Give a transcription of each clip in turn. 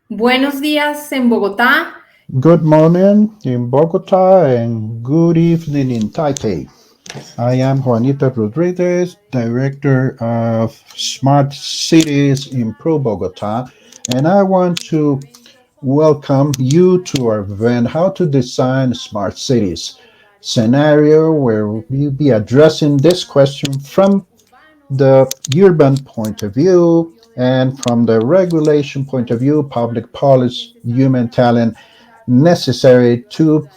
Buenos días en Bogotá. Good morning in Bogota and good evening in Taipei. I am Juanita Rodriguez, Director of Smart Cities in Pro Bogota, and I want to welcome you to our event, How to Design Smart Cities, scenario where we'll be addressing this question from the urban point of view and from the regulation point of view, public policy, human talent necessary to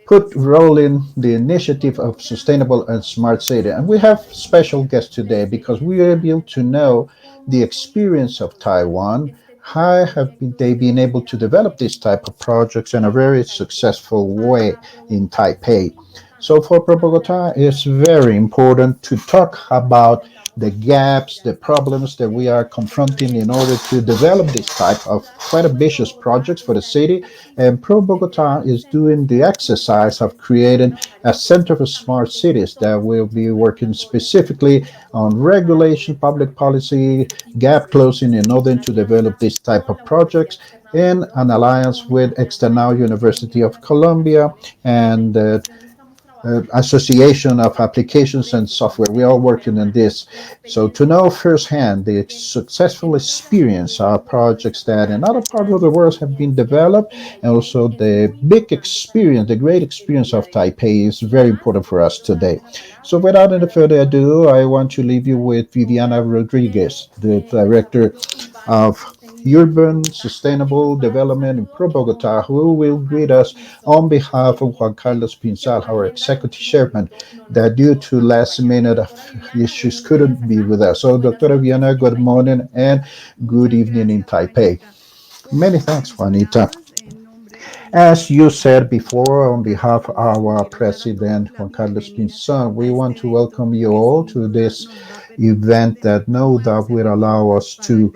put rolling the initiative of sustainable and smart city. And we have special guests today because we are able to know the experience of Taiwan. How have they been able to develop these type of projects in a very successful way in Taipei? So for Bogota, it's very important to talk about the gaps, the problems that we are confronting in order to develop this type of quite ambitious projects for the city. And Pro Bogota is doing the exercise of creating a center for smart cities that will be working specifically on regulation, public policy, gap closing in order to develop this type of projects in an alliance with External University of Colombia and Association of Applications and Software. We are working on this. So to know firsthand the successful experience of projects that in other parts of the world have been developed, and also the big experience, the great experience of Taipei is very important for us today. So without any further ado, I want to leave you with Viviana Rodriguez, the Director of Urban Sustainable Development in Pro Bogota, who will greet us on behalf of Juan Carlos Pinzal, our Executive Chairman, that due to last minute issues couldn't be with us. So, Dr. Viana, good morning and good evening in Taipei. Many thanks, Juanita. As you said before, on behalf of our President, Juan Carlos Pinzon, we want to welcome you all to this event that no doubt will allow us to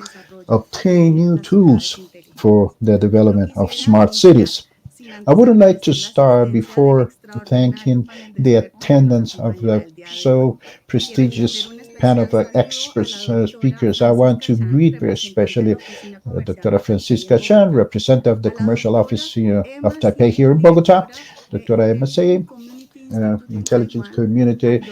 obtain new tools for the development of smart cities. I would like to start before thanking the attendance of the so prestigious panel of experts speakers. I want to greet very especially Dr. Francisca Chan, representative of the Commercial Office of Taipei here in Bogota, Dr. Emma Say, Intelligence Community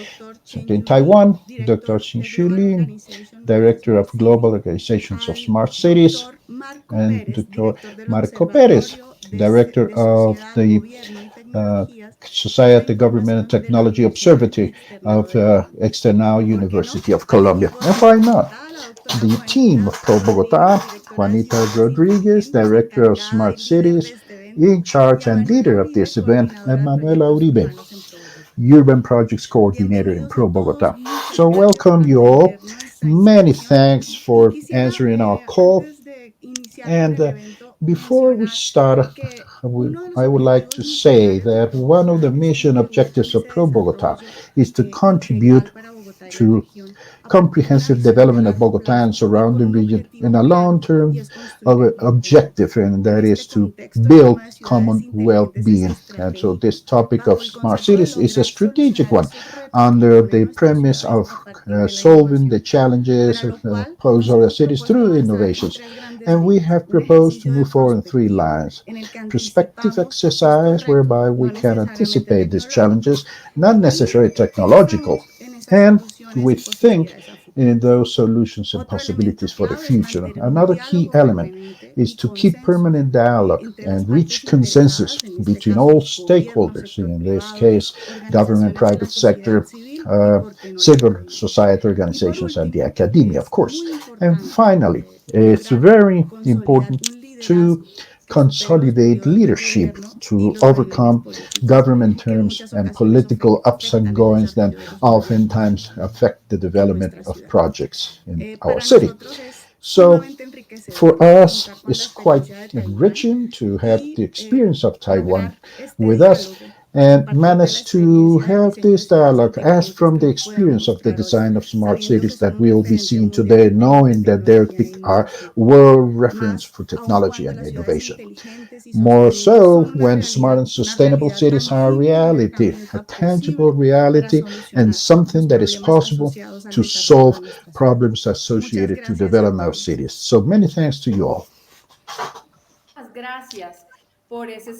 Center in Taiwan, Dr. Xin Shuli, Director of Global Organizations of Smart Cities, and Dr. Marco Perez, Director of the Society Government and Technology Observatory of External University of Colombia. And why not? The team of Pro Bogota, Juanita Rodriguez, Director of Smart Cities, in charge and leader of this event, and Manuela Uribe, Urban Projects Coordinator in Pro Bogota. So, welcome you all. Many thanks for answering our call. And before we start, I would like to say that one of the mission objectives of Pro Bogota is to contribute to comprehensive development of Bogota and surrounding region in a long-term objective, and that is to build common well-being. And so this topic of smart cities is a strategic one under the premise of solving the challenges posed by the cities through innovations. And we have proposed to move forward in three lines. Perspective exercise, whereby we can anticipate these challenges, not necessarily technological, and we think in those solutions and possibilities for the future. Another key element is to keep permanent dialogue and reach consensus between all stakeholders, in this case, government, private sector, civil society organizations, and the academia, of course. And finally, it's very important to consolidate leadership to overcome government terms and political ups and goings that oftentimes affect the development of projects in our city. So, for us, it's quite enriching to have the experience of Taiwan with us and manage to have this dialogue as from the experience of the design of smart cities that we'll be seeing today, knowing that they are world reference for technology and innovation. More so when smart and sustainable cities are a reality, a tangible reality, and something that is possible to solve problems associated to develop our cities. So many thanks to you all. Muchas gracias por ese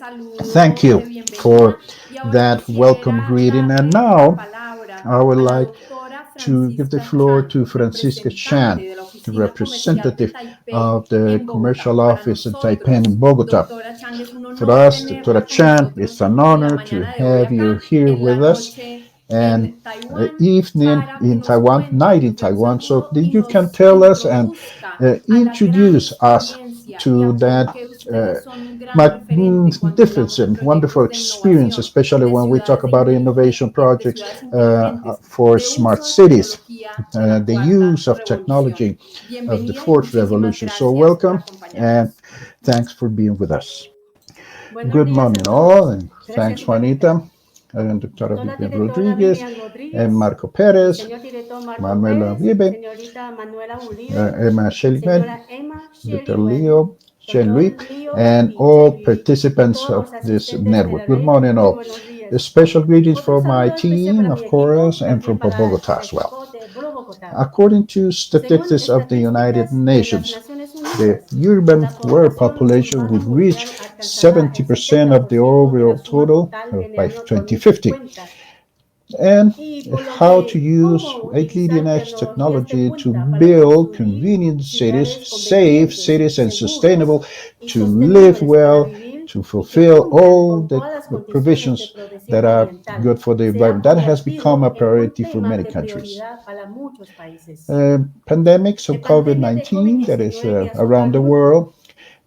Thank saludo de you for bienvenida. Y ahora that welcome quisiera greeting. And darle la now palabra I would a la like doctora to give the Francisca floor Chan, to Francisca representante Chan, de la the Oficina Comercial de representative Taipei of the en commercial Bogotá. Para office in Taipei in nosotros, Bogota. doctora Chan, es un For honor us, Dr. tenerla con Chan, it's nosotros an en la honor to mañana de hoy have you acá here en la with us noche and en Taiwán evening para que in nos Taiwan, cuente, night in nos dé un Taiwan. So saludo y you can nos tell us and introduzca a la gran introduce us experiencia y to a por that qué ustedes son un gran referente cuando magnificent, hablamos de wonderful proyectos de experience, innovación, especially de when we talk ciudades about innovation de projects ciudades inteligentes, for de smart uso de cities, tecnología de la the cuarta use of revolución. technology of the Bienvenida y fourth muchísimas revolution. So gracias por welcome and acompañarnos. thanks for being with us. Buenos Good días a morning, all, todos. and thanks, Gracias, Juanita, Juanita. and Dr. Doctora Vivian directora Rodriguez, Vivian and Rodríguez, Marco Perez, señor director Marco Manuela Pérez, Uribe, señorita Manuela Uribe, Emma Shelley, señora Emma Dr. Shelley Leo Chen doctor Lui, Leo and y all Chen Lui, y participants todos of los this asistentes de network. la Good red. morning, Muy all. buenos A días. special greetings Otro for my saludo especial team, para of mi equipo, course, and también from para Bogota el as well. equipo de Bogotá. According to Según statistics of the United estadísticas de las Nations, Naciones the Unidas, urban la world población population urbana would reach mundial alcanzará el 70% of the 70% de la overall suma total total en el by año 2050. 2050. And Y por lo how to que, use cómo leading utilizar edge tecnologías de technology to punta para build construir convenient cities, ciudades safe convenientes, cities, and seguras sustainable y to live sostenibles para well, vivir to y que fulfill cumplan all con the todas las condiciones de provisions that protección are ambiental good for the se ha environment. That has become a convertido en un priority for tema many de countries. prioridad para muchos países. Pandemics of La pandemia de COVID-19 that is COVID-19 que around the azotaron, world,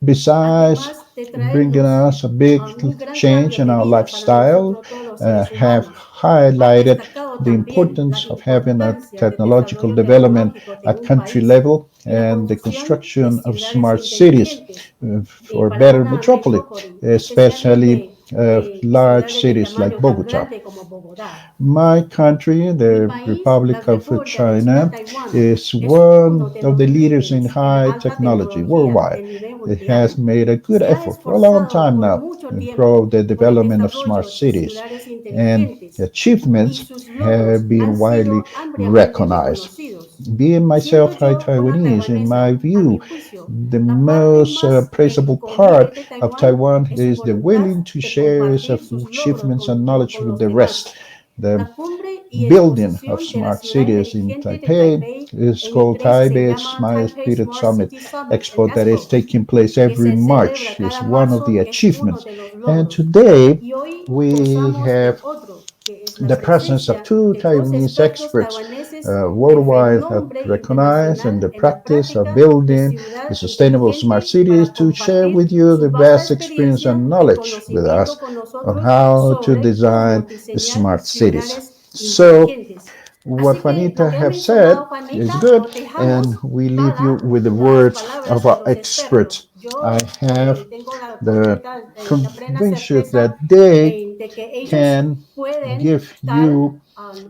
besides además de bringing traernos us a big a un gran change cambio in de our vida para lifestyle, nosotros todos los seres have humanos, ha highlighted destacado the también la importance of having a importancia del technological desarrollo development tecnológico de at un country país level y la and the construcción de construction of ciudades smart cities inteligentes for para better una metropolis, metrópoli, especially especialmente large ciudades de cities like tamaño tan Bogota. grande como Bogotá. My country, Mi the país, la Republic of República de China, China, Taiwán, is es one uno de of los the leaders in líderes en la high alta technology tecnología worldwide. del nivel It has mundial. made a good Se ha effort for a long esforzado time por now mucho to tiempo improve the por el development of smart desarrollo de cities, ciudades and inteligentes y achievements sus have logros been han widely sido ampliamente recognized. reconocidos. Being Siendo myself High yo una Taiwanese, in my taiwanesa, a mi view, juicio, the la parte most más praisable part conveniente de of Taiwán Taiwan es su is the voluntad willing to de share its compartir sus logros achievements and knowledge con with los the rest. demás. The La cumbre y building of exposición de la smart ciudad cities in inteligente de Taipei Taipei is en called inglés se Taipei llama Smart Taipei Spirit Smart Summit City Summit, Expo that is Expo, taking place que every se celebra March is cada one of the marzo, es uno achievements. de los And logros. today Y hoy we gozamos de have otro, que es la the presence of presencia two de dos Taiwanese expertos experts taiwaneses de worldwide that renombre recognize and internacional the en la practice of práctica de building the ciudad sustainable smart inteligente cities para to share with compartir you the su vasta vast experience and experiencia y knowledge with us conocimiento con on nosotros how to sobre design cómo diseñar smart cities. ciudades So inteligentes. what Así que lo Juanita que ha have said mencionado is Juanita good, lo and dejamos we leave you para with the las words palabras of de our los experts. expertos. I Yo have tengo la the completa, la plena conviction that certeza they de que ellos can pueden give dar you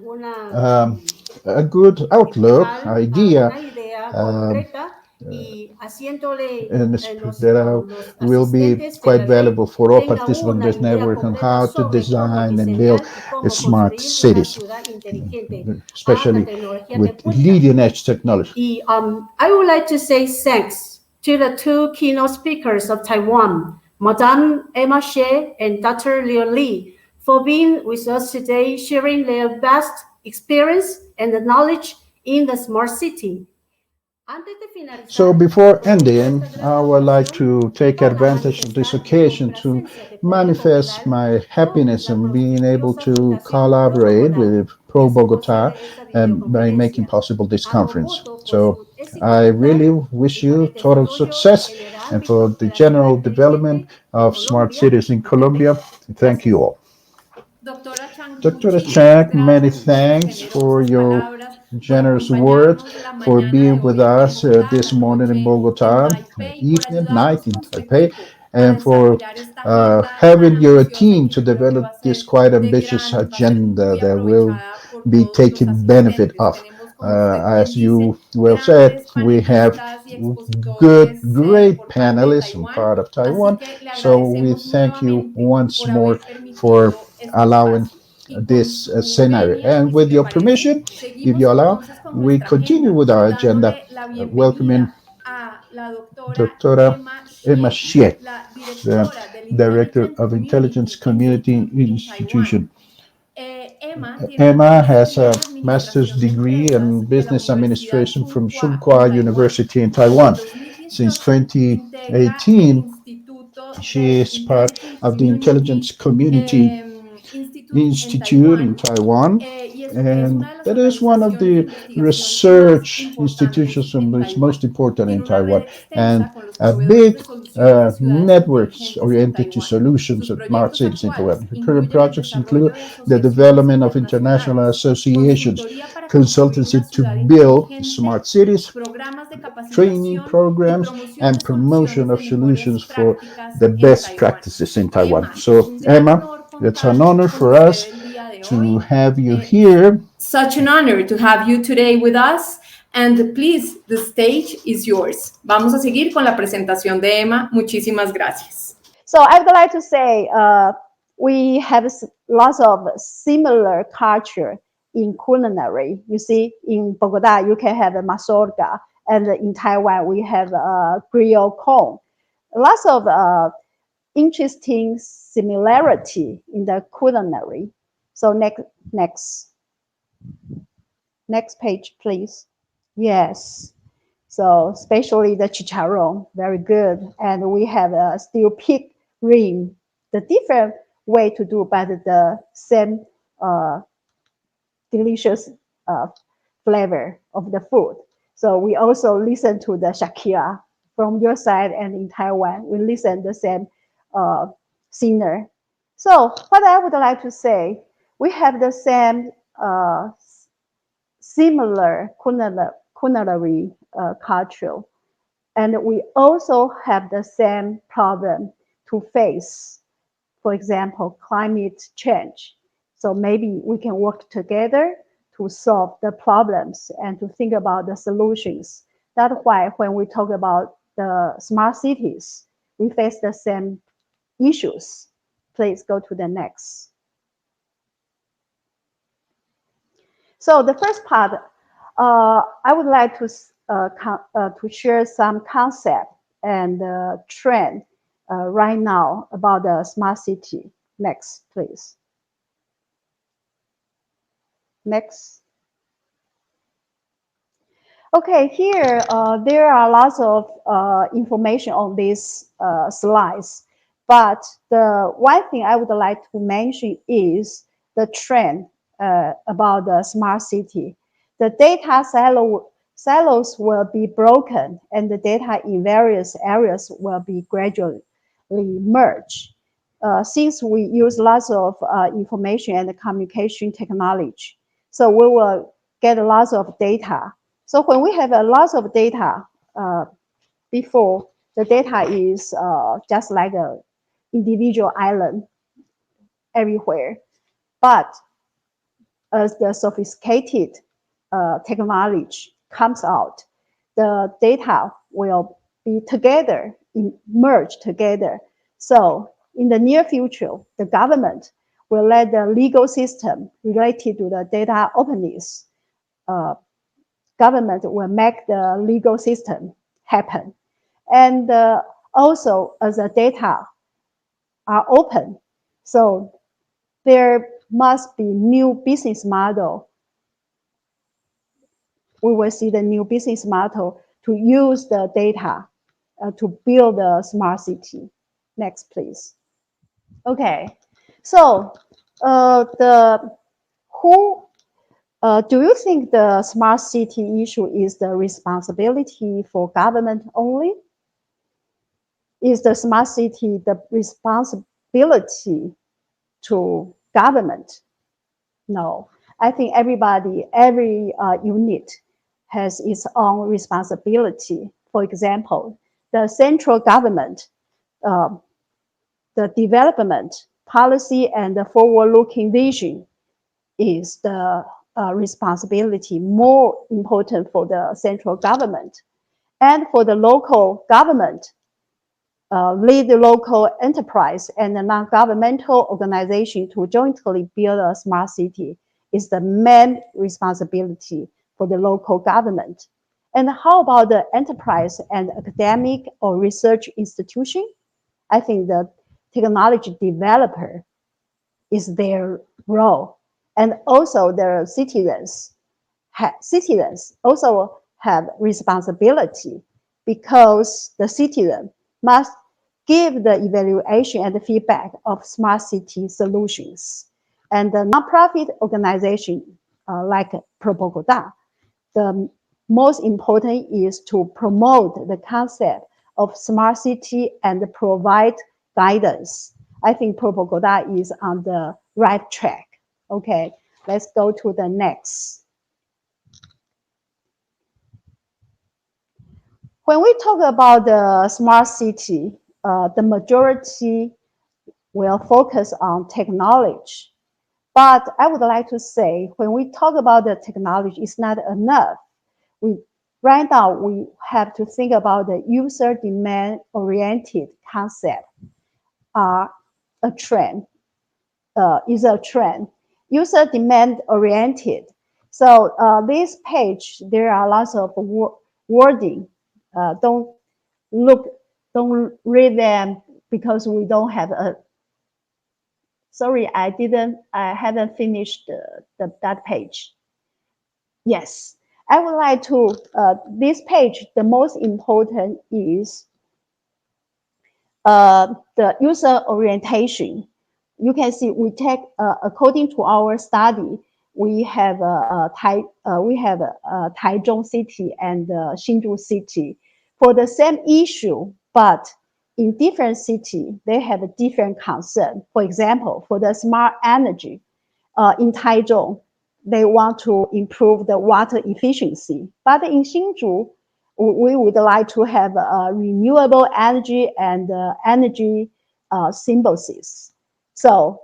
una, um, a good outlook, idea, una idea um, concreta y haciéndole and that los will be asistentes de quite la red valuable for all tenga participants in una this idea network on completa how to sobre cómo design and build diseñar y cómo smart construir una cities, ciudad inteligente a la especially tecnología de with punta. leading edge technology. Y I would like to say thanks to the two keynote speakers of Taiwan, Madame Emma Xie and Dr. Liu Li, for being with us today, sharing their vast experience and knowledge in the smart city. Antes de So finalizar, before concluyo ending, esta breve I would like introducción to take para advantage of this manifestar mi occasion to complacencia de poder manifest cooperar my con happiness la in being able prodigiosa to Fundación Pro collaborate Bogotá, with que Pro hace Bogota posible esta and by making videoconferencia. possible this Hago conference. voto por So su éxito I really total wish y por you el total desarrollo success en el and for ámbito de the la ciudad general development inteligente de of smart Colombia cities in y Taipei. Colombia. Thank you Gracias. all. Doctora Chang, Dr. muchísimas Chang, many gracias por sus thanks for generosas your palabras, por generous words, acompañarnos la for mañana de being with hoy aquí en us Bogotá, this la morning in noche en Bogota, Taipei, por evening, night ayudarnos in con su Taipei, equipo a and for desarrollar esta agenda tan having your ambiciosa y team que to yo creo que develop va a this ser quite de ambitious gran, va a ser agenda muy that will aprovechada por be todos los taking benefit asistentes. of. Tenemos, como usted bien As dice, you well said, grandes we have panelistas y good, expositores great por parte de panelists and Taiwán, part of así Taiwan. que le So we agradecemos thank you nuevamente once por more haber for permitido este allowing espacio. Y con this su scenario. venia And y si with le your parece, permission, if seguimos you allow, entonces con we nuestra continue agenda, with our agenda, dándole la welcoming bienvenida a Doctora Emma Xie, the Director of Intelligence Community Institution. Emma has a master's degree in business administration from Tsinghua University in Taiwan. Since 2018, she is part of the Intelligence Community Institute in Taiwan, and that is one of the research institutions that is most important in Taiwan, and a big networks oriented to solutions of smart cities in Taiwan. Her current projects include the development of international associations, consultancy to build smart cities, training programs, and promotion of solutions for the best practices in Taiwan. So, Emma, it's an honor for us to have you here. Such an honor to have you today with us. And please, the stage is yours. Vamos a seguir con la presentación de Emma. Muchísimas gracias. So I would like to say we have lots of similar culture in culinary. You see, in Bogota, you can have a mazorca, and in Taiwan, we have a grilled corn. Lots of interesting similarity in the culinary. So next page, please. Yes. So especially the chicharron, very good. And we have a steel pig ring, the different way to do, but the same delicious flavor of the food. So we also listen to the Shakira from your side, and in Taiwan, we listen the same singer. So what I would like to say, we have the same similar culinary culture, and we also have the same problem to face. For example, climate change. So maybe we can work together to solve the problems and to think about the solutions. That's why when we talk about the smart cities, we face the same issues. Please go to the next. So the first part, I would like to share some concept and trend right now about the smart city. Next, please. Next. Okay, here there are lots of information on these slides, but the one thing I would like to mention is the trend about the smart city. The data silos will be broken, and the data in various areas will be gradually merged. Since we use lots of information and communication technology, so we will get lots of data. So when we have a lot of data, before the data is just like an individual island everywhere. But as the sophisticated technology comes out, the data will be together, merged together. So in the near future, the government will let the legal system related to the data openness, government will make the legal system happen. And also as the data are open, so there must be new business model. We will see the new business model to use the data to build a smart city. Next, please. Okay, so do you think the smart city issue is the responsibility for government only? Is the smart city the responsibility to government? No, I think everybody, every unit has its own responsibility. For example, the central government, the development policy and the forward-looking vision is the responsibility more important for the central government. And for the local government, lead the local enterprise and the non-governmental organization to jointly build a smart city is the main responsibility for the local government. And how about the enterprise and academic or research institution? I think the technology developer is their role. And also the citizens also have responsibility, because the citizen must give the evaluation and the feedback of smart city solutions. And the nonprofit organization like ProBogotá, the most important is to promote the concept of smart city and provide guidance. I think ProBogotá is on the right track. Okay, let's go to the next. When we talk about the smart city, the majority will focus on technology. But I would like to say, when we talk about the technology, it's not enough. Right now, we have to think about the user demand-oriented concept. A trend is a trend. User demand-oriented. So this page, there are lots of wording. Don't read them because we don't have a. Sorry, I haven't finished that page. Yes, I would like to, this page, the most important is the user orientation. You can see we take, according to our study, we have Taichung City and Hsinchu City for the same issue, but in different cities, they have a different concern. For example, for the smart energy, in Taichung, they want to improve the water efficiency. But in Hsinchu, we would like to have renewable energy and energy symbiosis. So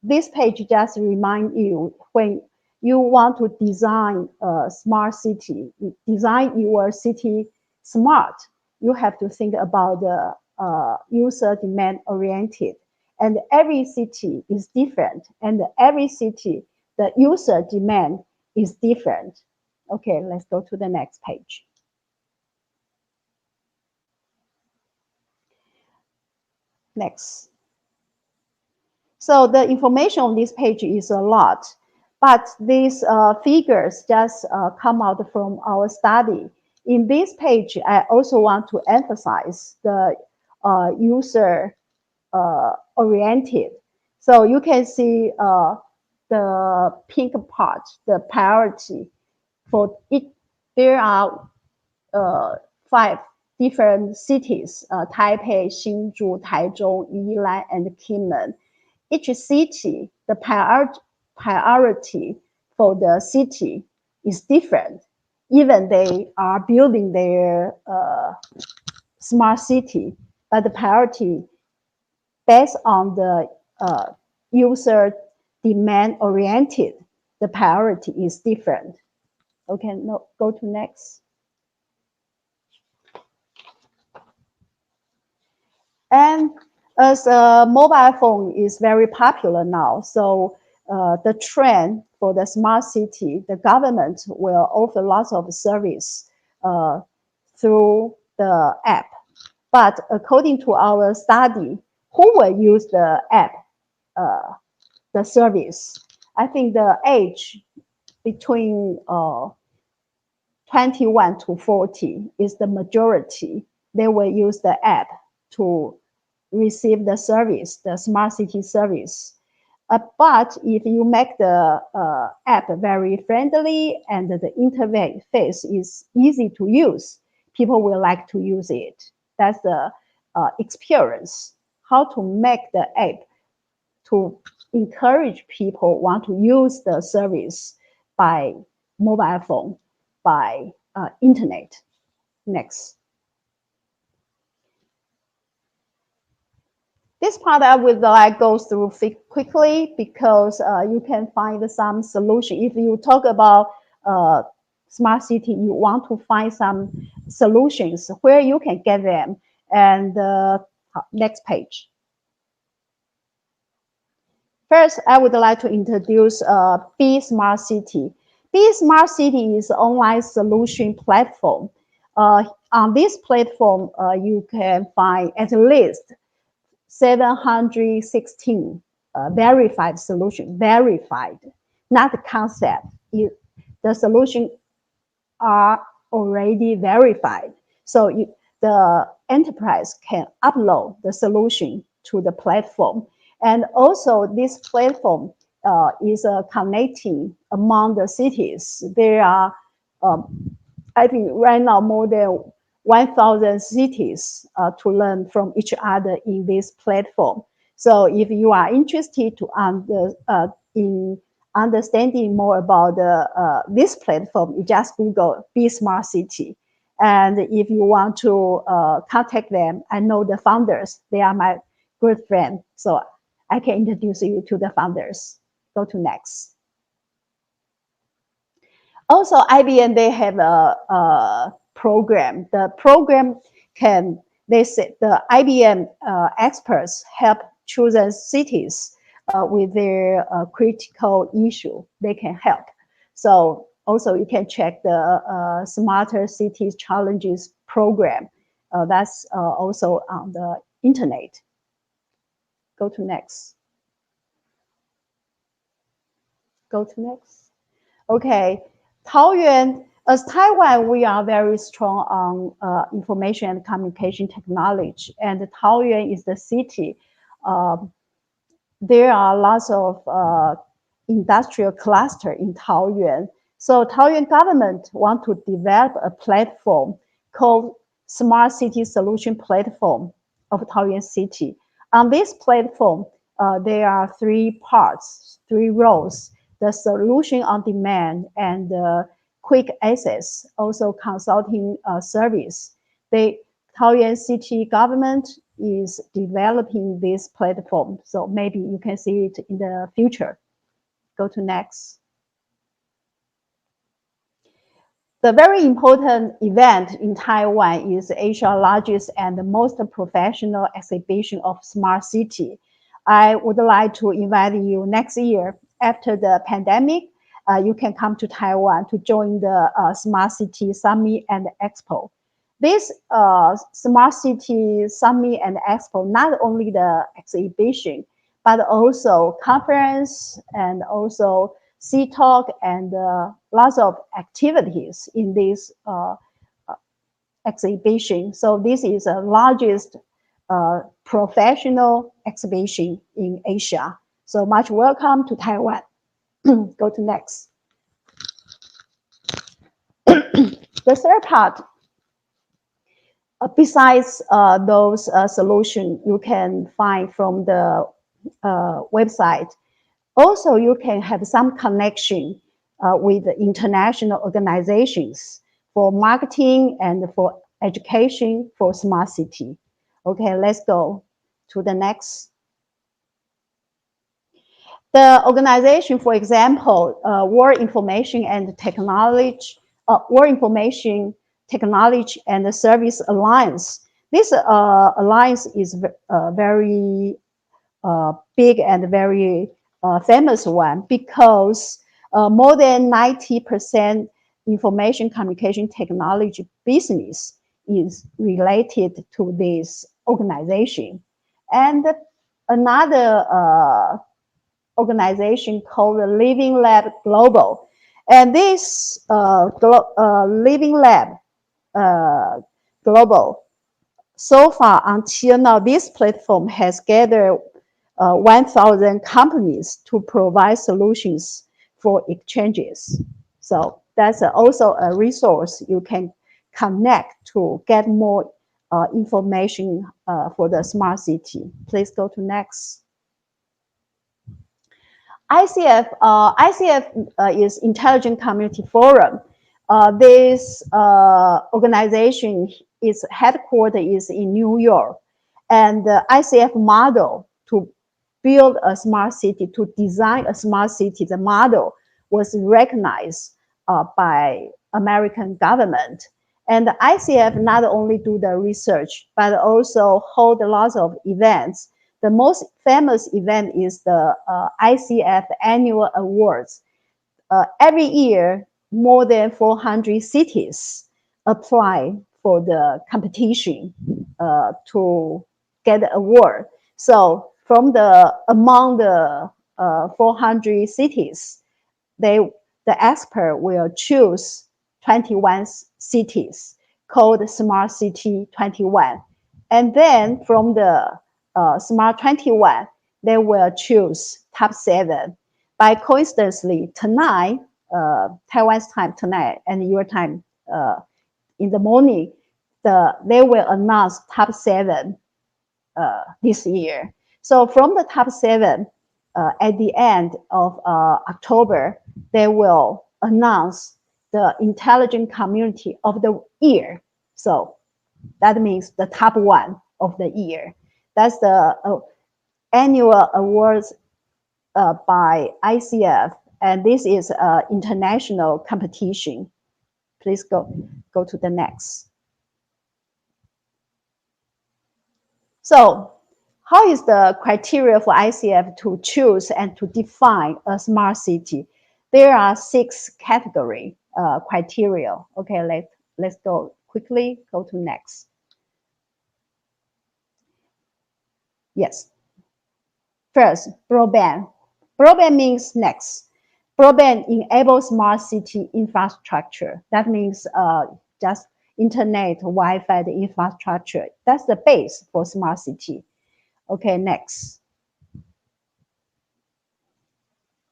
this page just reminds you, when you want to design a smart city, design your city smart, you have to think about the user demand oriented. And every city is different, and every city, the user demand is different. Okay, let's go to the next page. Next. So the information on this page is a lot, but these figures just come out from our study. In this page, I also want to emphasize the user oriented. So you can see the pink part, the priority for it. There are 5 different cities, Taipei, Hsinchu, Taichung, Yilan, and Kinmen. Each city, the priority for the city is different. Even they are building their smart city, but the priority based on the user demand oriented, the priority is different. Okay, no, go to next. And as a mobile phone is very popular now, so the trend for the smart city, the government will offer lots of service through the app. But according to our study, who will use the app, the service? I think the age between 21 to 40 is the majority. They will use the app to receive the service, the smart city service. But if you make the app very friendly and the interface is easy to use, people will like to use it. That's the experience. How to make the app to encourage people want to use the service by mobile phone, by internet. Next. This part I would like go through quickly because you can find some solution. If you talk about smart city, you want to find some solutions where you can get them. And next page. First, I would like to introduce Be Smart City. Be Smart City is an online solution platform. On this platform, you can find at least 716 verified solution, verified, not the concept. The solution are already verified. So the enterprise can upload the solution to the platform. And also this platform is connecting among the cities. There are, I think right now, more than 1,000 cities to learn from each other in this platform. So if you are interested in understanding more about this platform, you just Google Be Smart City. And if you want to contact them, I know the founders. They are my good friend. So I can introduce you to the founders. Go to next. Also, IBM, they have a program. The program can, they say the IBM experts help chosen cities with their critical issue. They can help. So also you can check the Smarter Cities Challenges program. That's also on the internet. Go to next. Go to next. Okay. Taoyuan, as Taiwan, we are very strong on information and communication technology, and Taoyuan is the city. There are lots of industrial cluster in Taoyuan. So Taoyuan government want to develop a platform called Smart City Solution Platform of Taoyuan City. On this platform, there are three parts, three roles. The solution on demand and quick access, also consulting service. The Taoyuan City government is developing this platform. So maybe you can see it in the future. Go to next. The very important event in Taiwan is Asia's largest and most professional exhibition of Smart City. I would like to invite you next year. After the pandemic, you can come to Taiwan to join the Smart City Summit and Expo. This Smart City Summit and Expo, not only the exhibition, but also conference and also C-Talk and lots of activities in this exhibition. So this is the largest professional exhibition in Asia. So much welcome to Taiwan. Go to next. The third part, besides those solutions you can find from the website, also you can have some connection with the international organizations for marketing and for education for Smart City. Okay, let's go to the next. The organization, for example, World Information and Technology, World Information Technology and Service Alliance. This alliance is very big and very famous one because more than 90% information communication technology business is related to this organization. And another organization called the Living Lab Global. And this Living Lab Global, so far until now, this platform has gathered 1,000 companies to provide solutions for exchanges. So that's also a resource you can connect to get more information for the Smart City. Please go to next. ICF is Intelligent Community Forum. This organization, its headquarters is in New York. And the ICF model to build a smart city, to design a smart city, the model was recognized by American government. And the ICF not only do the research, but also hold lots of events. The most famous event is the ICF Annual Awards. every year, more than 400 cities apply for the competition to get the award. So among the 400 cities, the expert will choose 21 cities called Smart City 21. And then from the Smart 21, they will choose top 7. By coincidentally, tonight, Taiwan's time tonight and your time in the morning, they will announce top 7 this year. So from the top 7, at the end of October, they will announce the intelligent community of the year. So that means the top 1 of the year. That's the annual awards by ICF, and this is an international competition. Please go to the next. So how is the criteria for ICF to choose and to define a smart city? There are 6 category criteria. Okay, let's go quickly, go to next. Yes. First, broadband. Broadband means next. Broadband enables smart city infrastructure. That means just internet, Wi-Fi, the infrastructure. That's the base for smart city. Okay, next.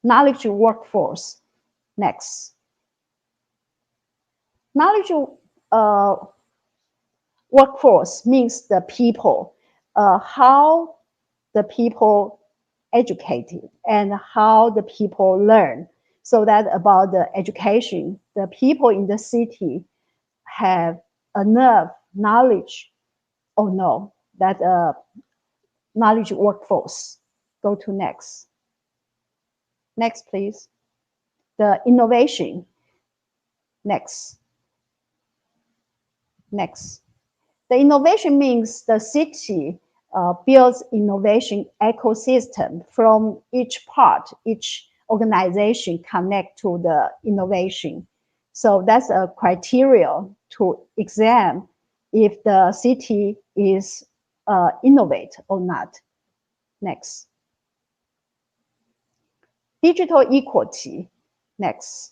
Knowledge workforce. Next. Knowledge workforce means the people. How the people educated and how the people learn. So that about the education, the people in the city have enough knowledge or no, that knowledge workforce. Go to next. Next, please. The innovation. Next. Next. The innovation means the city builds innovation ecosystem from each part, each organization connect to the innovation. So that's a criteria to examine if the city is innovate or not. Next. Digital equity. Next.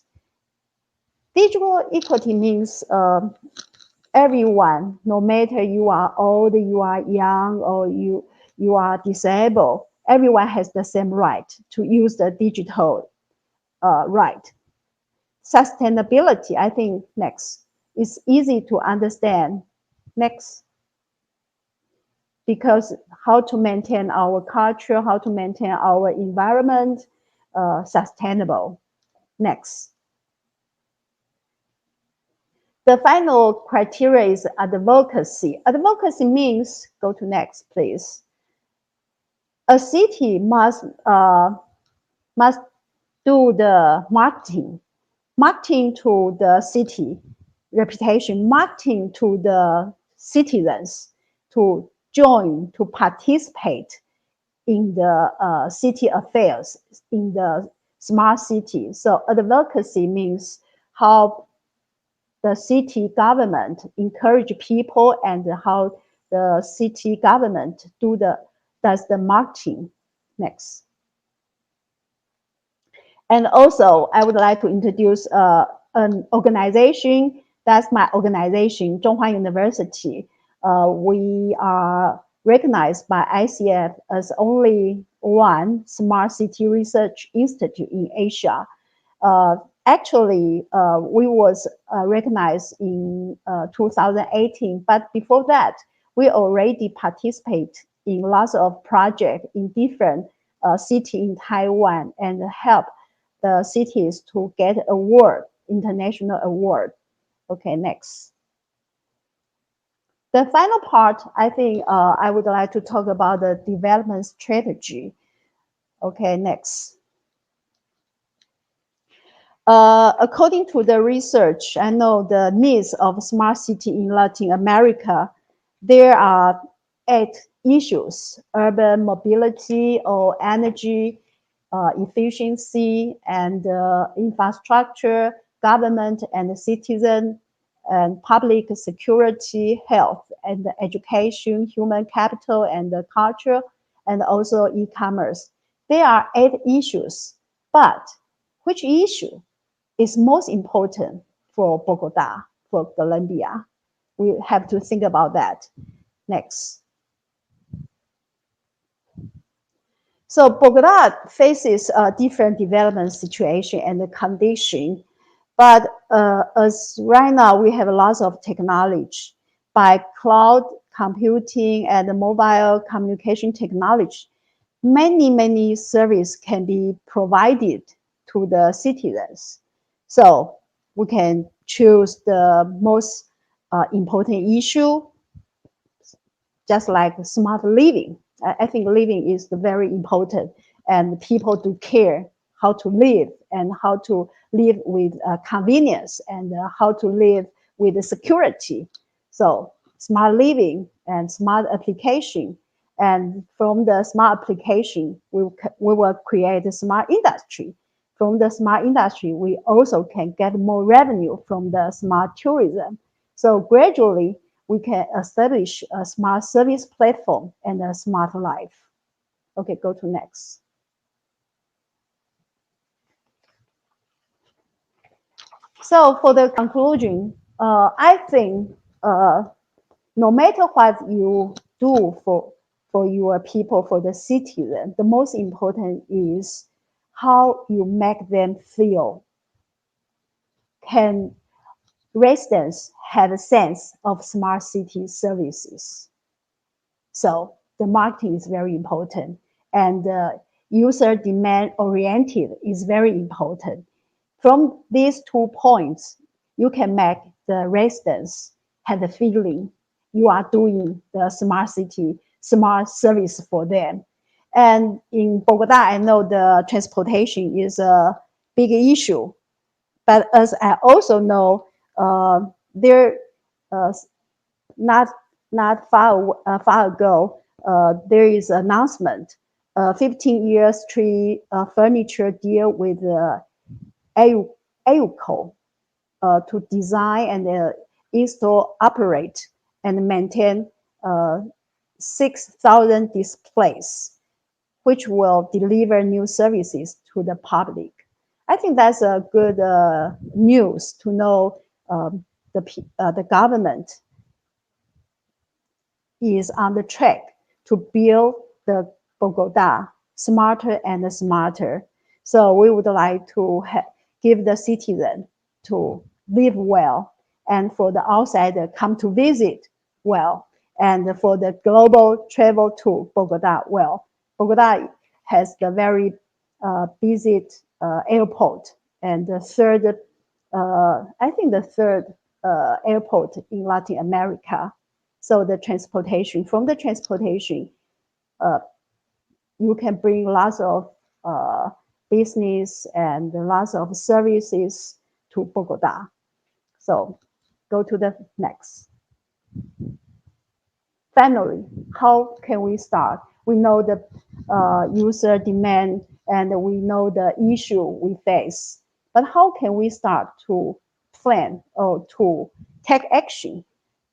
Digital equity means everyone, no matter you are old, you are young, or you are disabled, everyone has the same right to use the digital right. Sustainability, I think next, is easy to understand. Next. Because how to maintain our culture, how to maintain our environment, sustainable. Next. The final criteria is advocacy. Advocacy means, go to next, please. A city must do the marketing to the city reputation, marketing to the citizens to join, to participate in the city affairs, in the smart city. So advocacy means how the city government encourage people and how the city government does the marketing. Next. And also, I would like to introduce an organization. That's my organization, Zhonghua University. We are recognized by ICF as only one smart city research institute in Asia. Actually, we was recognized in 2018, but before that, we already participate in lots of projects in different cities in Taiwan and help the cities to get award, international award. Okay, next. The final part, I think I would like to talk about the development strategy. Okay, next. According to the research, I know the needs of smart city in Latin America, there are 8 issues: urban mobility or energy, efficiency and infrastructure, government and citizen, and public security, health and education, human capital and culture, and also e-commerce. There are 8 issues, but which issue is most important for Bogota, for Colombia? We have to think about that. Next. So Bogota faces a different development situation and condition, but as right now we have lots of technology by cloud computing and mobile communication technology. Many services can be provided to the citizens. So we can choose the most important issue, just like smart living. I think living is very important, and people do care how to live and how to live with convenience and how to live with security. So smart living and smart application. And from the smart application, we will create a smart industry. From the smart industry, we also can get more revenue from the smart tourism. So gradually, we can establish a smart service platform and a smart life. Okay, go to next. So for the conclusion, I think no matter what you do for your people, for the citizen, the most important is how you make them feel. Can residents have a sense of smart city services? So the marketing is very important, and user demand oriented is very important. From these 2 points, you can make the residents have the feeling you are doing the smart city, smart service for them. And in Bogota, I know the transportation is a big issue, but as I also know, there not far ago, there is an announcement, 15 years tree furniture deal with AUCO to design and install, operate, and maintain 6,000 displays, which will deliver new services to the public. I think that's a good news to know the government is on the track to build the Bogota smarter and smarter. So we would like to give the citizen to live well, and for the outsider come to visit well, and for the global travel to Bogota well. Bogota has the very busy airport, and the third, I think the third airport in Latin America. So the transportation, from the transportation, you can bring lots of business and lots of services to Bogota. So go to the next. Finally, how can we start? We know the user demand and we know the issue we face, but how can we start to plan or to take action?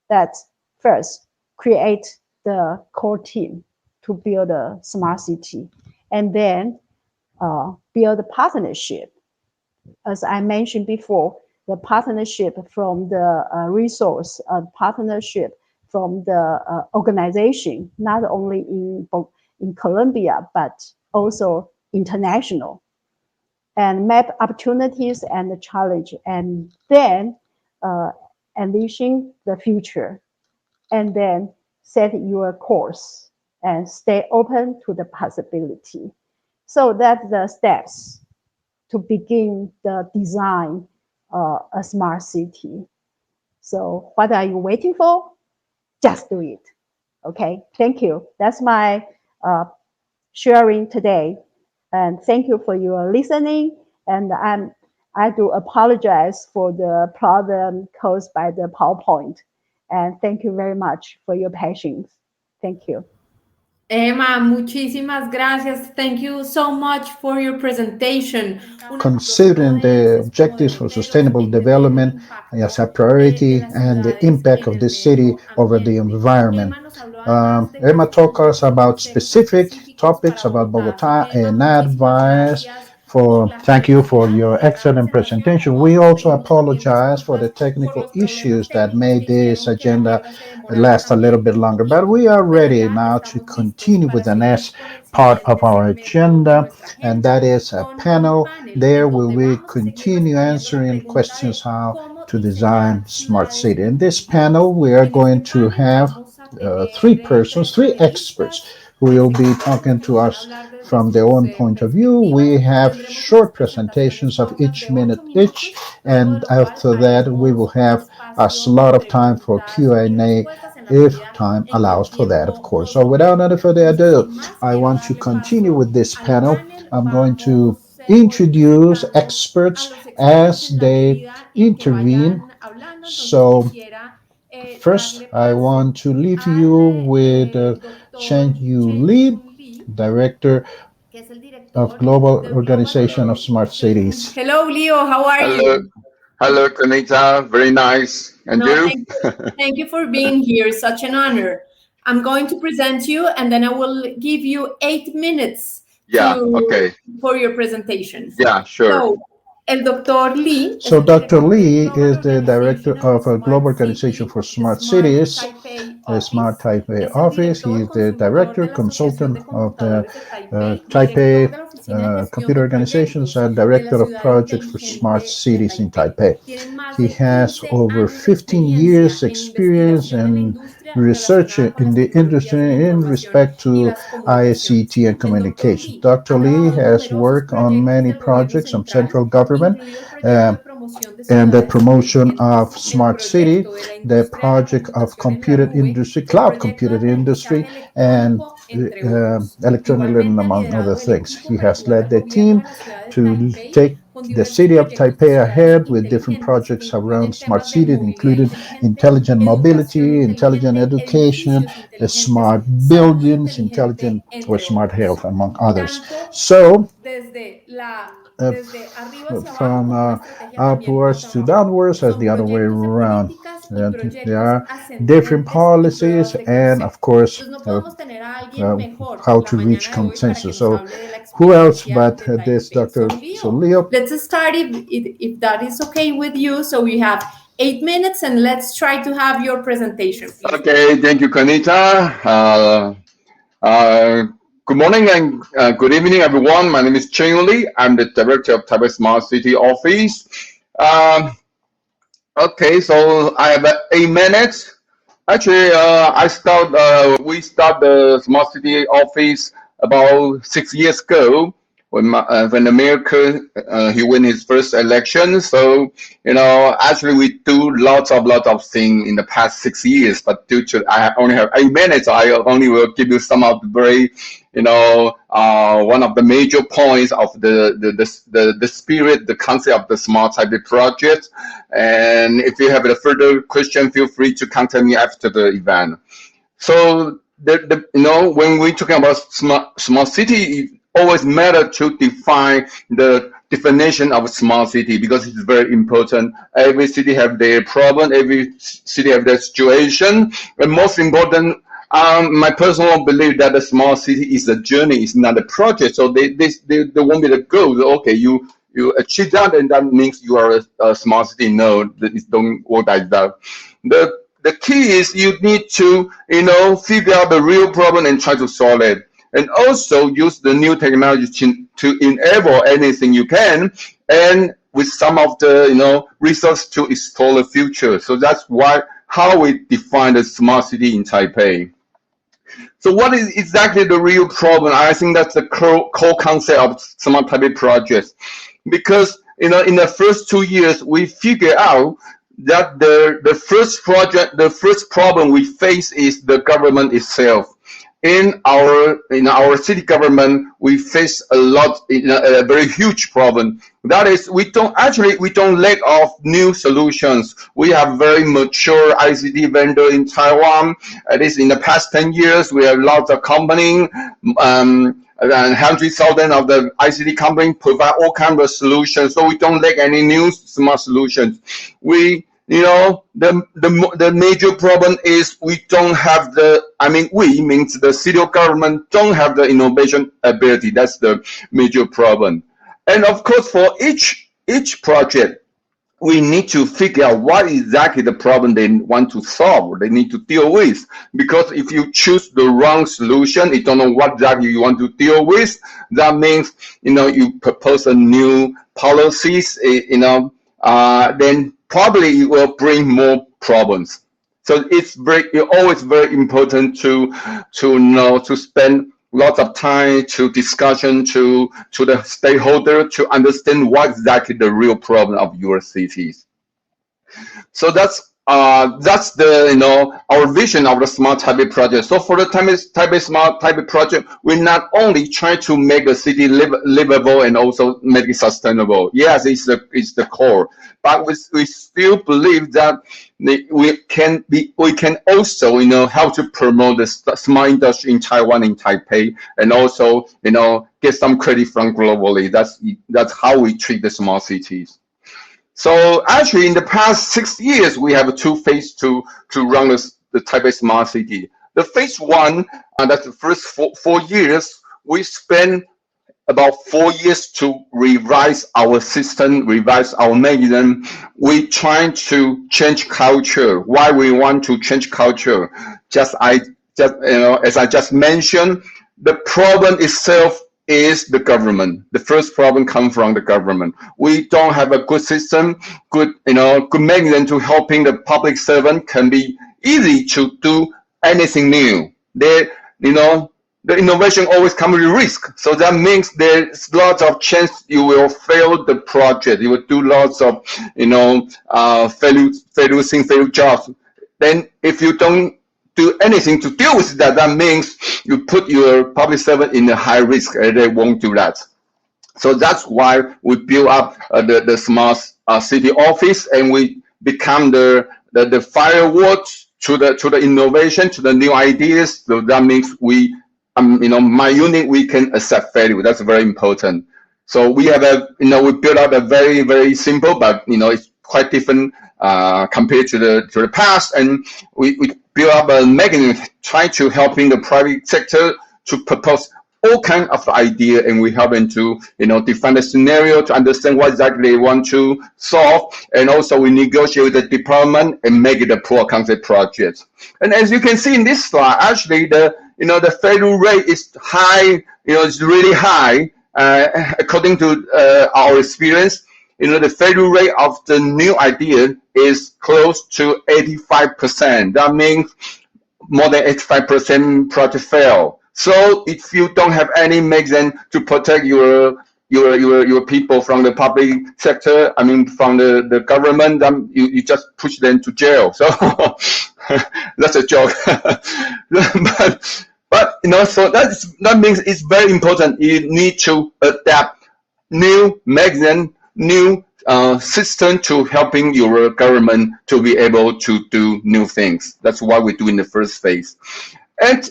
That first, create the core team to build a smart city, and then build a partnership. As I mentioned before, the partnership from the resource, partnership from the organization, not only in Colombia, but also international, and map opportunities and the challenge, and then unleashing the future, and then set your course and stay open to the possibility. So that's the steps to begin the design a smart city. So what are you waiting for? Just do it. Okay, thank you. That's my sharing today. And thank you for your listening. And I do apologize for the problem caused by the PowerPoint. And thank you very much for your patience. Thank you. Emma, muchísimas gracias. Thank you so much for your presentation. Considering the objectives for sustainable development as a priority and the impact of the city over the environment. Emma talked us about specific topics about Bogota and advice. Thank you for your excellent presentation. We also apologize for the technical issues that made this agenda last a little bit longer, but we are ready now to continue with the next part of our agenda, and that is a panel. There we will continue answering questions how to design smart city. In this panel, we are going to have three experts who will be talking to us from their own point of view. We have short presentations of each minute each, and after that we will have a slot of time for Q&A if time allows for that, of course. So without any further ado, I want to continue with this panel. I'm going to introduce experts as they intervene. So first, I want to leave you with Chen-Yu Lee, Director of Global Organization of Smart Cities. Hello, Leo. How are you? Hello, Kanita. Very nice. And you? Thank you for being here. Such an honor. I'm going to present you, and then I will give you 8 minutes for your presentation. Yeah, sure. So, el Dr. Lee. So Dr. Lee is the director of a Global Organization for Smart Cities, the Smart Taipei office. He is the director, consultant of the Taipei Computer Organizations and director of projects for smart cities in Taipei. He has over 15 years experience in research in the industry in respect to ICT and communication. Dr. Lee has worked on many projects of central government and the promotion of smart city, the project of computer industry, cloud computer industry, and electronic learning, among other things. He has led the team to take the city of Taipei ahead with different projects around smart cities, including intelligent mobility, intelligent education, the smart buildings, intelligent or smart health, among others. So, from upwards to downwards as the other way around. There are different policies and, of course, how to reach consensus. So who else but this Dr. Leo? Let's start if that is okay with you. So we have 8 minutes, and let's try to have your presentation. Please. Okay, thank you, Kanita. Good morning and good evening, everyone. My name is Chen Lee. I'm the director of Taipei Smart City Office. Okay, so I have 8 minutes. Actually, we start the Smart City Office about 6 years ago when America he won his first election. So actually we do lots of things in the past 6 years. But due to I only have 8 minutes, I only will give you some of the very one of the major points of the spirit, the concept of the Smart Taipei project. And if you have a further question, feel free to contact me after the event. So when we're talking about smart city, it always matters to define the definition of a smart city, because it's very important. Every city have their problem, every city have their situation, and most important, my personal belief that the smart city is a journey, it's not a project. So they want me to go. Okay, you achieve that, and that means you are a smart city. No, it don't work like that. The key is you need to figure out the real problem and try to solve it, and also use the new technology to enable anything you can, and with some of the resources to explore the future. So that's how we define the smart city in Taipei. So what is exactly the real problem? I think that's the core concept of Smart Taipei projects, because in the first 2 years we figure out that the first problem we face is the government itself. in our city government, we face a very huge problem. That is, we don't lack of new solutions. We have very mature ICT vendor in Taiwan. At least in the past 10 years, we have lots of companies, and 100,000 of the ICT companies provide all kinds of solutions. So we don't lack any new smart solutions. The major problem is we don't have means the city government don't have the innovation ability. That's the major problem. And of course, for each project, we need to figure out what exactly the problem they want to solve, or they need to deal with. Because if you choose the wrong solution, you don't know what exactly you want to deal with. That means, you propose a new policies, then probably it will bring more problems. So it's always very important to spend lots of time to discussion to the stakeholder to understand what exactly the real problem of your cities. So that's our vision of the Smart Taipei project. So for the Taipei Smart Taipei project, we not only try to make the city livable and also make it sustainable. Yes, it's the core, but we still believe that we can also help to promote the smart industry in Taiwan, in Taipei, and also get some credit from globally. That's how we treat the small cities. So actually, in the past 6 years, we have two phases to run the Taipei Smart City. The phase one, that's the first four years, we spent about 4 years to revise our system, revise our mechanism. We trying to change culture. Why we want to change culture? As I just mentioned, the problem itself is the government. The first problem comes from the government. We don't have a good system, good mechanism to helping the public servant can be easy to do anything new. The innovation always comes with risk. So that means there's lots of chance you will fail the project. You will do lots of, failure jobs. Then if you don't do anything to deal with that, that means you put your public servant in a high risk, and they won't do that. So that's why we build up the smart city office, and we become the firewall to the innovation, to the new ideas. So that means we, my unit, we can accept failure. That's very important. So we have we build up a very, very simple, but it's quite different compared to the past, and we build up a mechanism trying to helping the private sector to propose all kinds of ideas, and we help them to define the scenario to understand what exactly they want to solve, and also we negotiate with the department and make it a proof of concept project. And as you can see in this slide, actually the failure rate is high. It's really high according to our experience. The failure rate of the new idea is close to 85%. That means more than 85% project fail. So if you don't have any mechanism to protect your people from the public sector, from the government, then you just push them to jail. So that's a joke. but so that means it's very important. You need to adapt new mechanism, new system to helping your government to be able to do new things. That's what we do in the first phase. And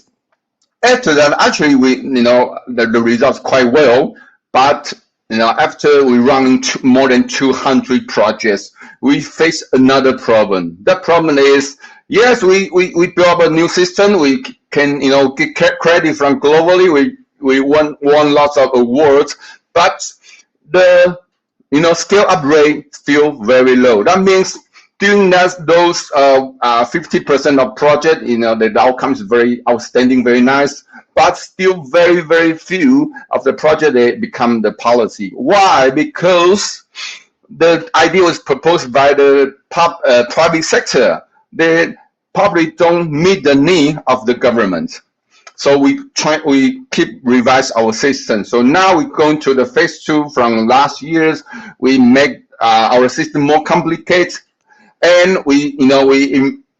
after that, actually, the results quite well. But after we run more than 200 projects, we face another problem. That problem is, yes, we build up a new system. We can get credit from globally. We won lots of awards, but the scale up rate still very low. That means during those 50% of project, the outcome is very outstanding, very nice, but still very, very few of the project they become the policy. Why? Because the idea was proposed by the private sector. They probably don't meet the need of the government. So we keep revise our system. So now we're going to the phase two from last year's. We make our system more complicated, and we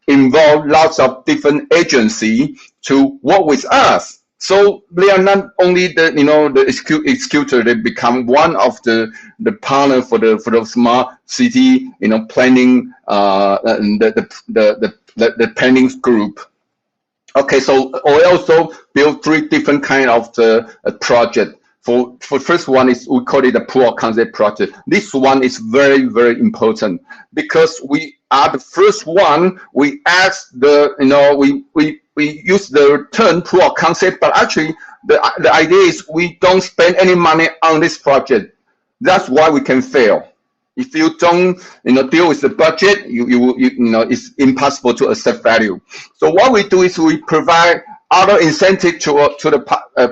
involve lots of different agencies to work with us. So they are not only the executor, they become one of the partner for the smart city planning the planning group. Okay, so we also build 3 different kind of the project. For first one is we call it a proof of concept project. This one is very, very important because we are the first one. We ask we use the term proof of concept, but actually the idea is we don't spend any money on this project. That's why we can fail. If you don't deal with the budget, it's impossible to accept value. So what we do is we provide other incentive to the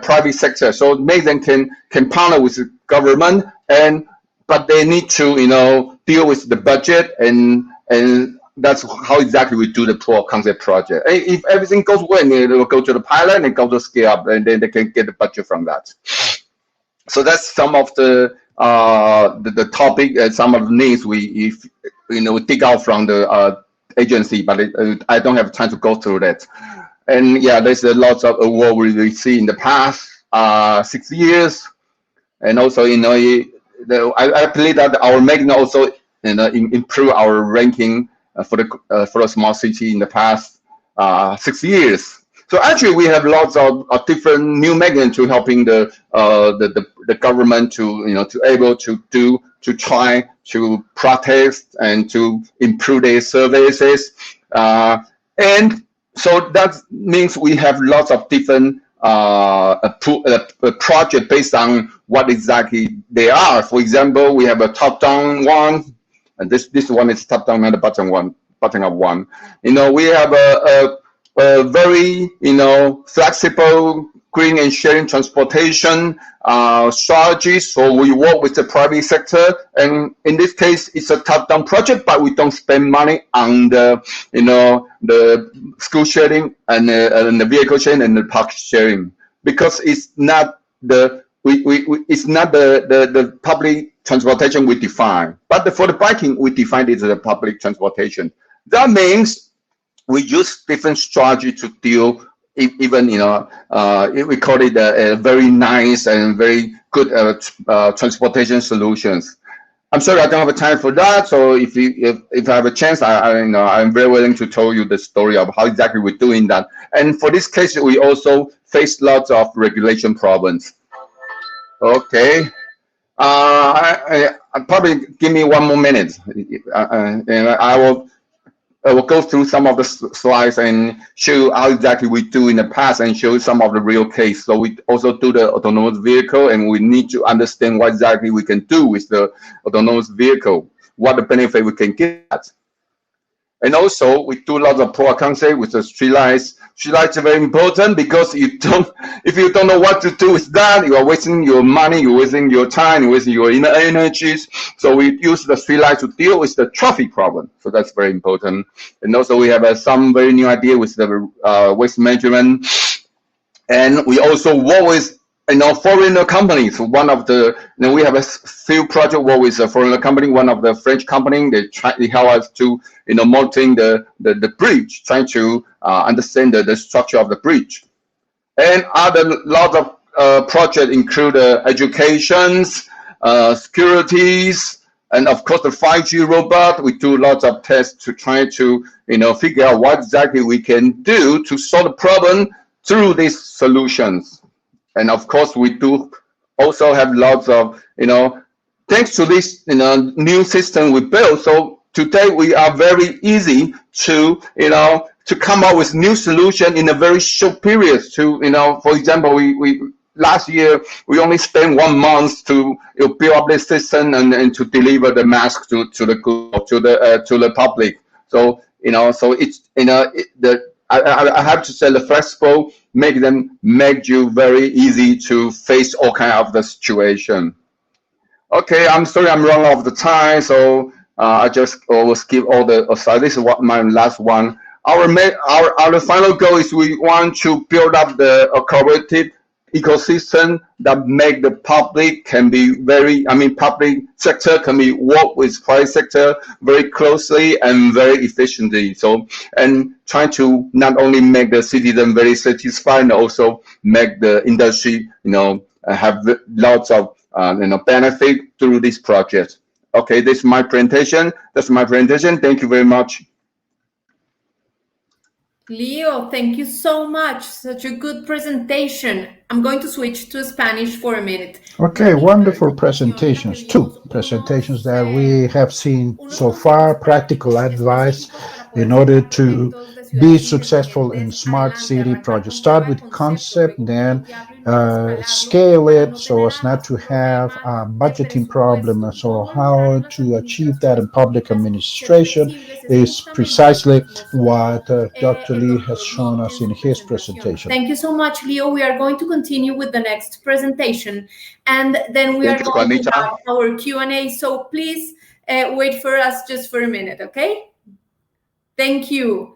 private sector, so make them can partner with the government, but they need to deal with the budget, and that's how exactly we do the proof of concept project. If everything goes well, they will go to the pilot and go to scale up, and then they can get the budget from that. So that's some of the topic and some of the needs we dig out from the agency, but I don't have time to go through that. And yeah, there's a lot of award we see in the past 6 years, and also I believe that our Magna also improve our ranking for the smart city in the past 6 years. So actually, we have lots of different new mechanisms to helping the government to able to try to protest and to improve their services, and so that means we have lots of different project based on what exactly they are. For example, we have a top-down one, and this one is top-down, not a bottom-up one. We have a very flexible green and sharing transportation strategy. So we work with the private sector, and in this case, it's a top-down project, but we don't spend money on the the school sharing and the vehicle sharing and the park sharing, because it's not the public transportation we define, but for the biking we define it as a public transportation. That means we use different strategy to deal. Even we call it a very nice and very good transportation solutions. I'm sorry I don't have time for that. So if I have a chance, I'm very willing to tell you the story of how exactly we're doing that. And for this case, we also face lots of regulation problems. Okay, probably give me 1 more minute, and I will go through some of the slides and show how exactly we do in the past and show some of the real case. So we also do the autonomous vehicle, and we need to understand what exactly we can do with the autonomous vehicle, what the benefit we can get. And also we do lots of proof of concept with the streetlights. Streetlights are very important because if you don't know what to do with that, you are wasting your money, you're wasting your time, you're wasting your energies. So we use the streetlights to deal with the traffic problem. So that's very important. And also we have some very new idea with the waste management. And we also work with foreigner companies. One of the we have a few projects work with a foreigner company. One of the French company, they help us to monitoring the bridge, trying to understand the structure of the bridge. And other lot of projects include educations, securities, and of course the 5G robot. We do lots of tests to try to figure out what exactly we can do to solve the problem through these solutions. And of course, we do also have lots of, thanks to this, new system we built. So today we are very easy to, to come up with new solution in a very short period. To, for example, we last year we only spent 1 month to build up this system and to deliver the mask to the public. So so it's I have to say the flexible make you very easy to face all kind of the situation. Okay, I'm sorry I'm running out of the time, so I just will skip all the slides. This is my last one. Our final goal is we want to build up the collaborative ecosystem that make the public can be very, public sector can be work with private sector very closely and very efficiently. So, and trying to not only make the citizen very satisfied, and also make the industry, have lots of, benefit through this project. Okay, this is my presentation. That's my presentation. Thank you very much. Leo, thank you so much. Such a good presentation. I'm going to switch to Spanish for a minute. Okay, wonderful presentations. 2 presentations that we have seen so far, practical advice in order to be successful in smart city projects. Start with concept, then scale it so as not to have a budgeting problem. So how to achieve that in public administration is precisely what Dr. Lee has shown us in his presentation. Thank you so much, Leo. We are going to continue with the next presentation, and then we are going to have our Q&A. So please wait for us just for a minute, okay? Thank you.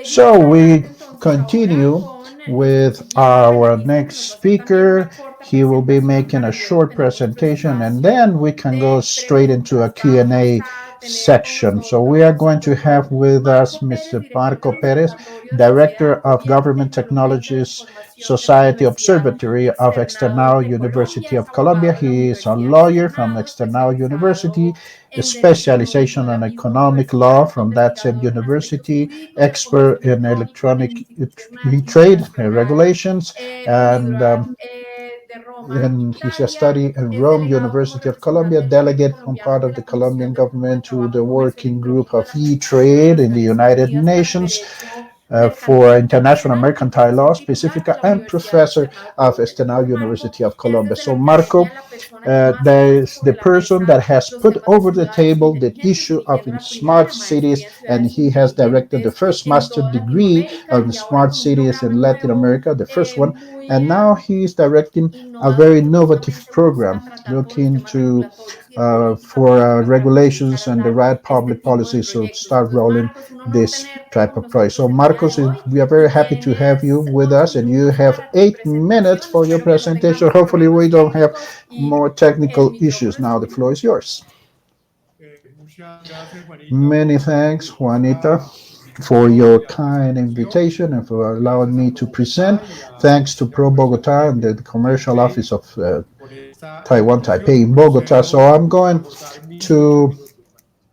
So we continue with our next speaker. He will be making a short presentation, and then we can go straight into a Q&A section. So we are going to have with us Mr. Marco Perez, Director of Government Technologies Society Observatory of Externado University of Colombia. He is a lawyer from Externado University, a specialization on economic law from that same university, expert in electronic trade regulations, and he's study in Rome University of Colombia, delegate on part of the Colombian government to the working group of e-trade in the United Nations for International Mercantile Law, Pacifica, and professor of Externado University of Colombia. So Marco, there is the person that has put over the table the issue of smart cities, and he has directed the first master degree of smart cities in Latin America, the first one, and now he is directing a very innovative program looking to for regulations and the right public policy, so start rolling this type of project. So Marcos, we are very happy to have you with us, and you have 8 minutes for your presentation. Hopefully we don't have more technical issues. Now the floor is yours. Many thanks, Juanita, for your kind invitation and for allowing me to present. Thanks to Pro Bogota and the commercial office of Taiwan Taipei in Bogota. So I'm going to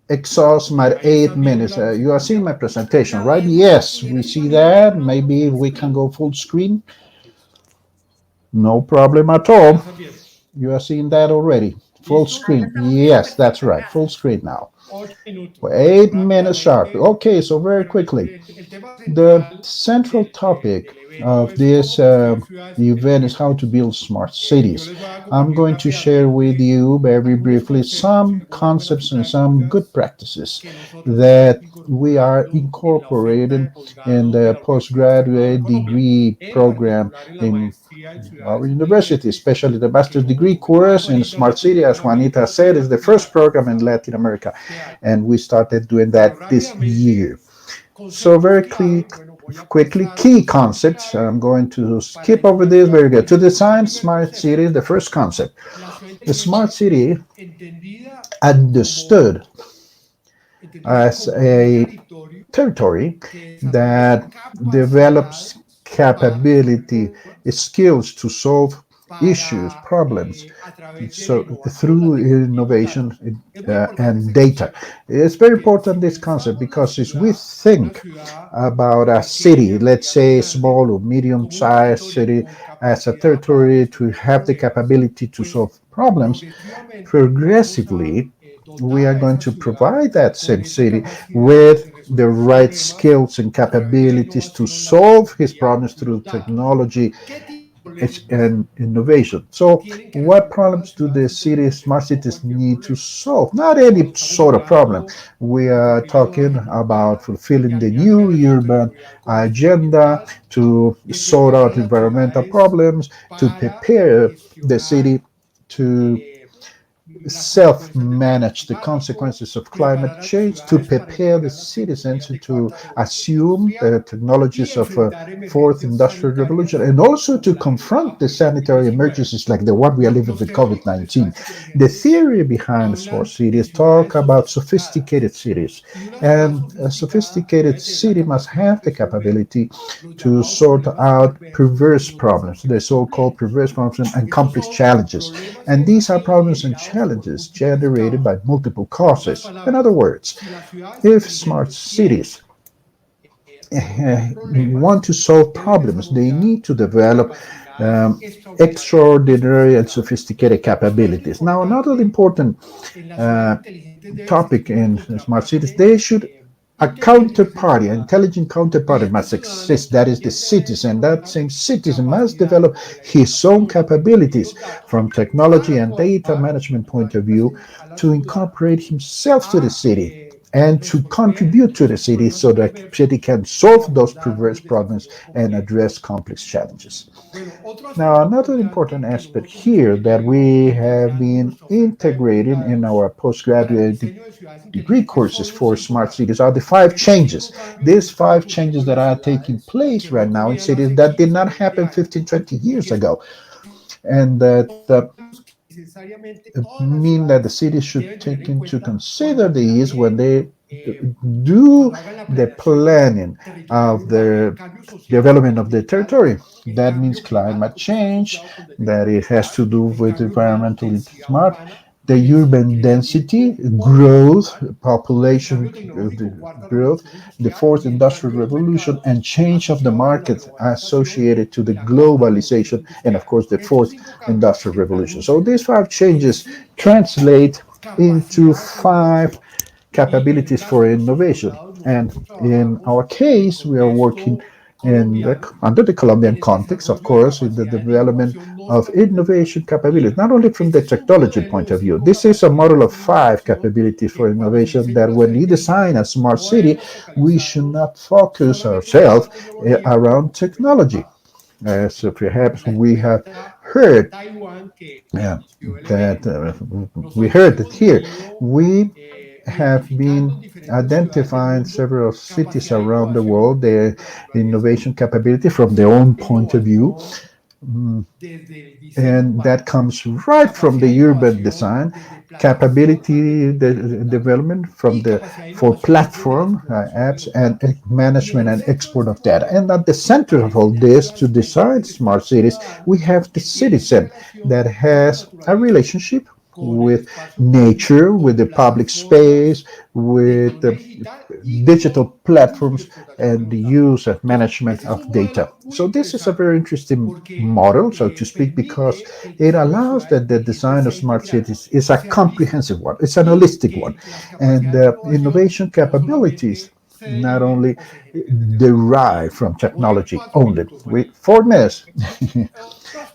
exhaust my 8 minutes. You are seeing my presentation, right? Yes, we see that. Maybe we can go full screen. No problem at all. You are seeing that already. Full screen. Yes, that's right. Full screen now. 8 minutes sharp. Okay, so very quickly. The central topic of this event is how to build smart cities. I'm going to share with you very briefly some concepts and some good practices that we are incorporating in the postgraduate degree program in our university, especially the master's degree course in Smart City. As Juanita said, is the first program in Latin America, and we started doing that this year. So very quickly, key concepts. I'm going to skip over this. Very good. To design smart cities, the first concept. The smart city understood as a territory that develops capability, skills to solve issues, problems, so through innovation and data. It's very important, this concept, because as we think about a city, let's say small or medium-sized city, as a territory to have the capability to solve problems, progressively we are going to provide that same city with the right skills and capabilities to solve his problems through technology and innovation. So what problems do the smart cities need to solve? Not any sort of problem. We are talking about fulfilling the new urban agenda, to sort out environmental problems, to prepare the city to self-manage the consequences of climate change, to prepare the citizens to assume the technologies of a fourth industrial revolution, and also to confront the sanitary emergencies like the one we are living with COVID-19. The theory behind smart cities talk about sophisticated cities, and a sophisticated city must have the capability to sort out perverse problems, the so-called perverse problems and complex challenges. And these are problems and challenges generated by multiple causes. In other words, if smart cities want to solve problems, they need to develop extraordinary and sophisticated capabilities. Now, another important topic in smart cities, they should a counterparty, an intelligent counterparty must exist. That is the citizen. That same citizen must develop his own capabilities from technology and data management point of view to incorporate himself to the city and to contribute to the city so that the city can solve those perverse problems and address complex challenges. Now, another important aspect here that we have been integrating in our postgraduate degree courses for smart cities are the 5 changes. These 5 changes that are taking place right now in cities that did not happen 15, 20 years ago. And that mean that the city should take into consider these when they do the planning of the development of the territory. That means climate change, that it has to do with environmentally smart, the urban density, growth, population growth, the fourth industrial revolution, and change of the market associated to the globalization, and of course the fourth industrial revolution. So these 5 changes translate into 5 capabilities for innovation. And in our case, we are working under the Colombian context, of course, in the development of innovation capabilities, not only from the technology point of view. This is a model of 5 capabilities for innovation that when we design a smart city, we should not focus ourselves around technology. So perhaps we have heard that here we have been identifying several cities around the world, their innovation capability from their own point of view. And that comes right from the urban design capability development for platform apps and management and export of data. And at the center of all this, to design smart cities, we have the citizen that has a relationship with nature, with the public space, with the digital platforms, and the use and management of data. So this is a very interesting model, so to speak, because it allows that the design of smart cities is a comprehensive one, it's an holistic one, and innovation capabilities not only derive from technology only. With 4 minutes.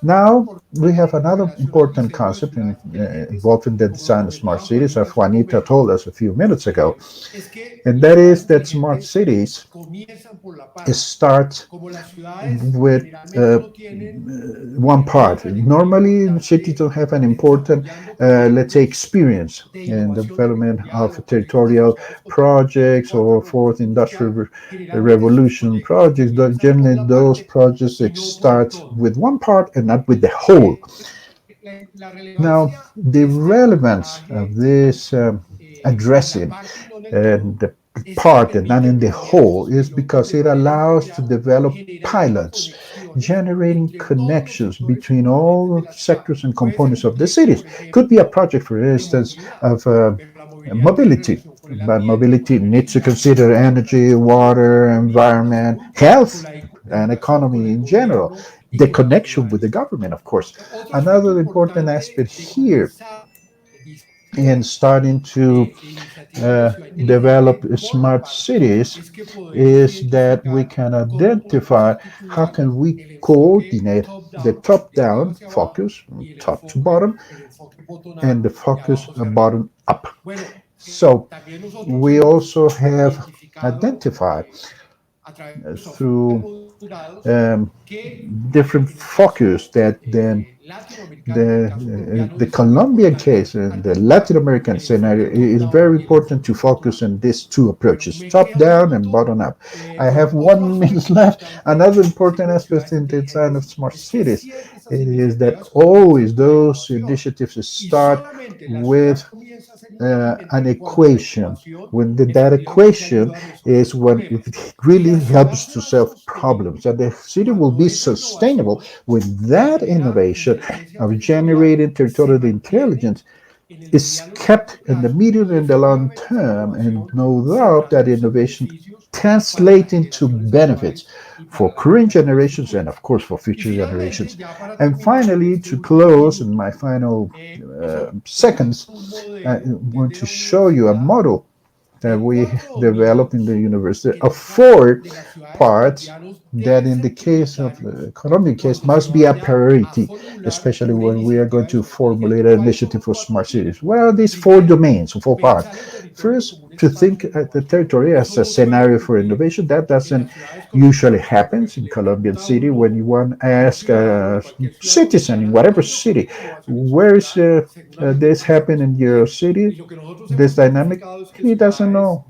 Now we have another important concept involved in the design of smart cities, as Juanita told us a few minutes ago, and that is that smart cities start with one part. Normally, cities don't have an important, let's say, experience in the development of territorial projects or fourth industrial revolution projects. Generally, those projects start with one part and not with the whole. Now, the relevance of this addressing the part and not in the whole is because it allows to develop pilots, generating connections between all sectors and components of the cities. Could be a project, for instance, of mobility. But mobility needs to consider energy, water, environment, health, and economy in general. The connection with the government, of course. Another important aspect here in starting to develop smart cities is that we can identify how can we coordinate the top-down focus, top to bottom, and the focus bottom up. So we also have identified through different focus that the Colombian case and the Latin American scenario is very important to focus on these two approaches, top down and bottom up. I have 1 minute left. Another important aspect in the design of smart cities is that always those initiatives start with an equation. When that equation is when it really helps to solve problems, and the city will be sustainable when that innovation of generating territorial intelligence is kept in the medium and the long term, and no doubt that innovation translates into benefits for current generations and of course for future generations. And finally, to close in my final seconds, I want to show you a model that we developed in the university of 4 parts that in the case of the Colombian case must be a priority, especially when we are going to formulate an initiative for smart cities. What are these 4 domains, 4 parts? First, to think at the territory as a scenario for innovation. That doesn't usually happen in Colombian city. When you want to ask a citizen in whatever city, where is this happen in your city, this dynamic, he doesn't know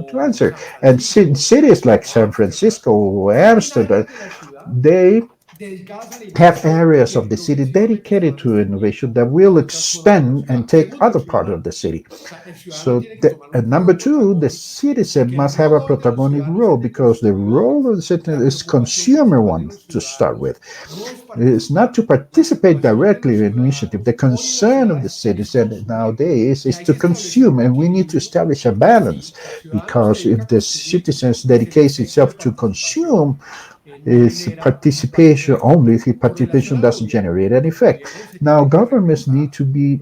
to answer. And cities like San Francisco, Amsterdam, they have areas of the city dedicated to innovation that will expand and take other part of the city. So, number 2, the citizen must have a protagonic role, because the role of the citizen is consumer one to start with. It's not to participate directly in initiative. The concern of the citizen nowadays is to consume, and we need to establish a balance, because if the citizen dedicates itself to consume, is participation only. If participation doesn't generate an effect. Now, governments need to be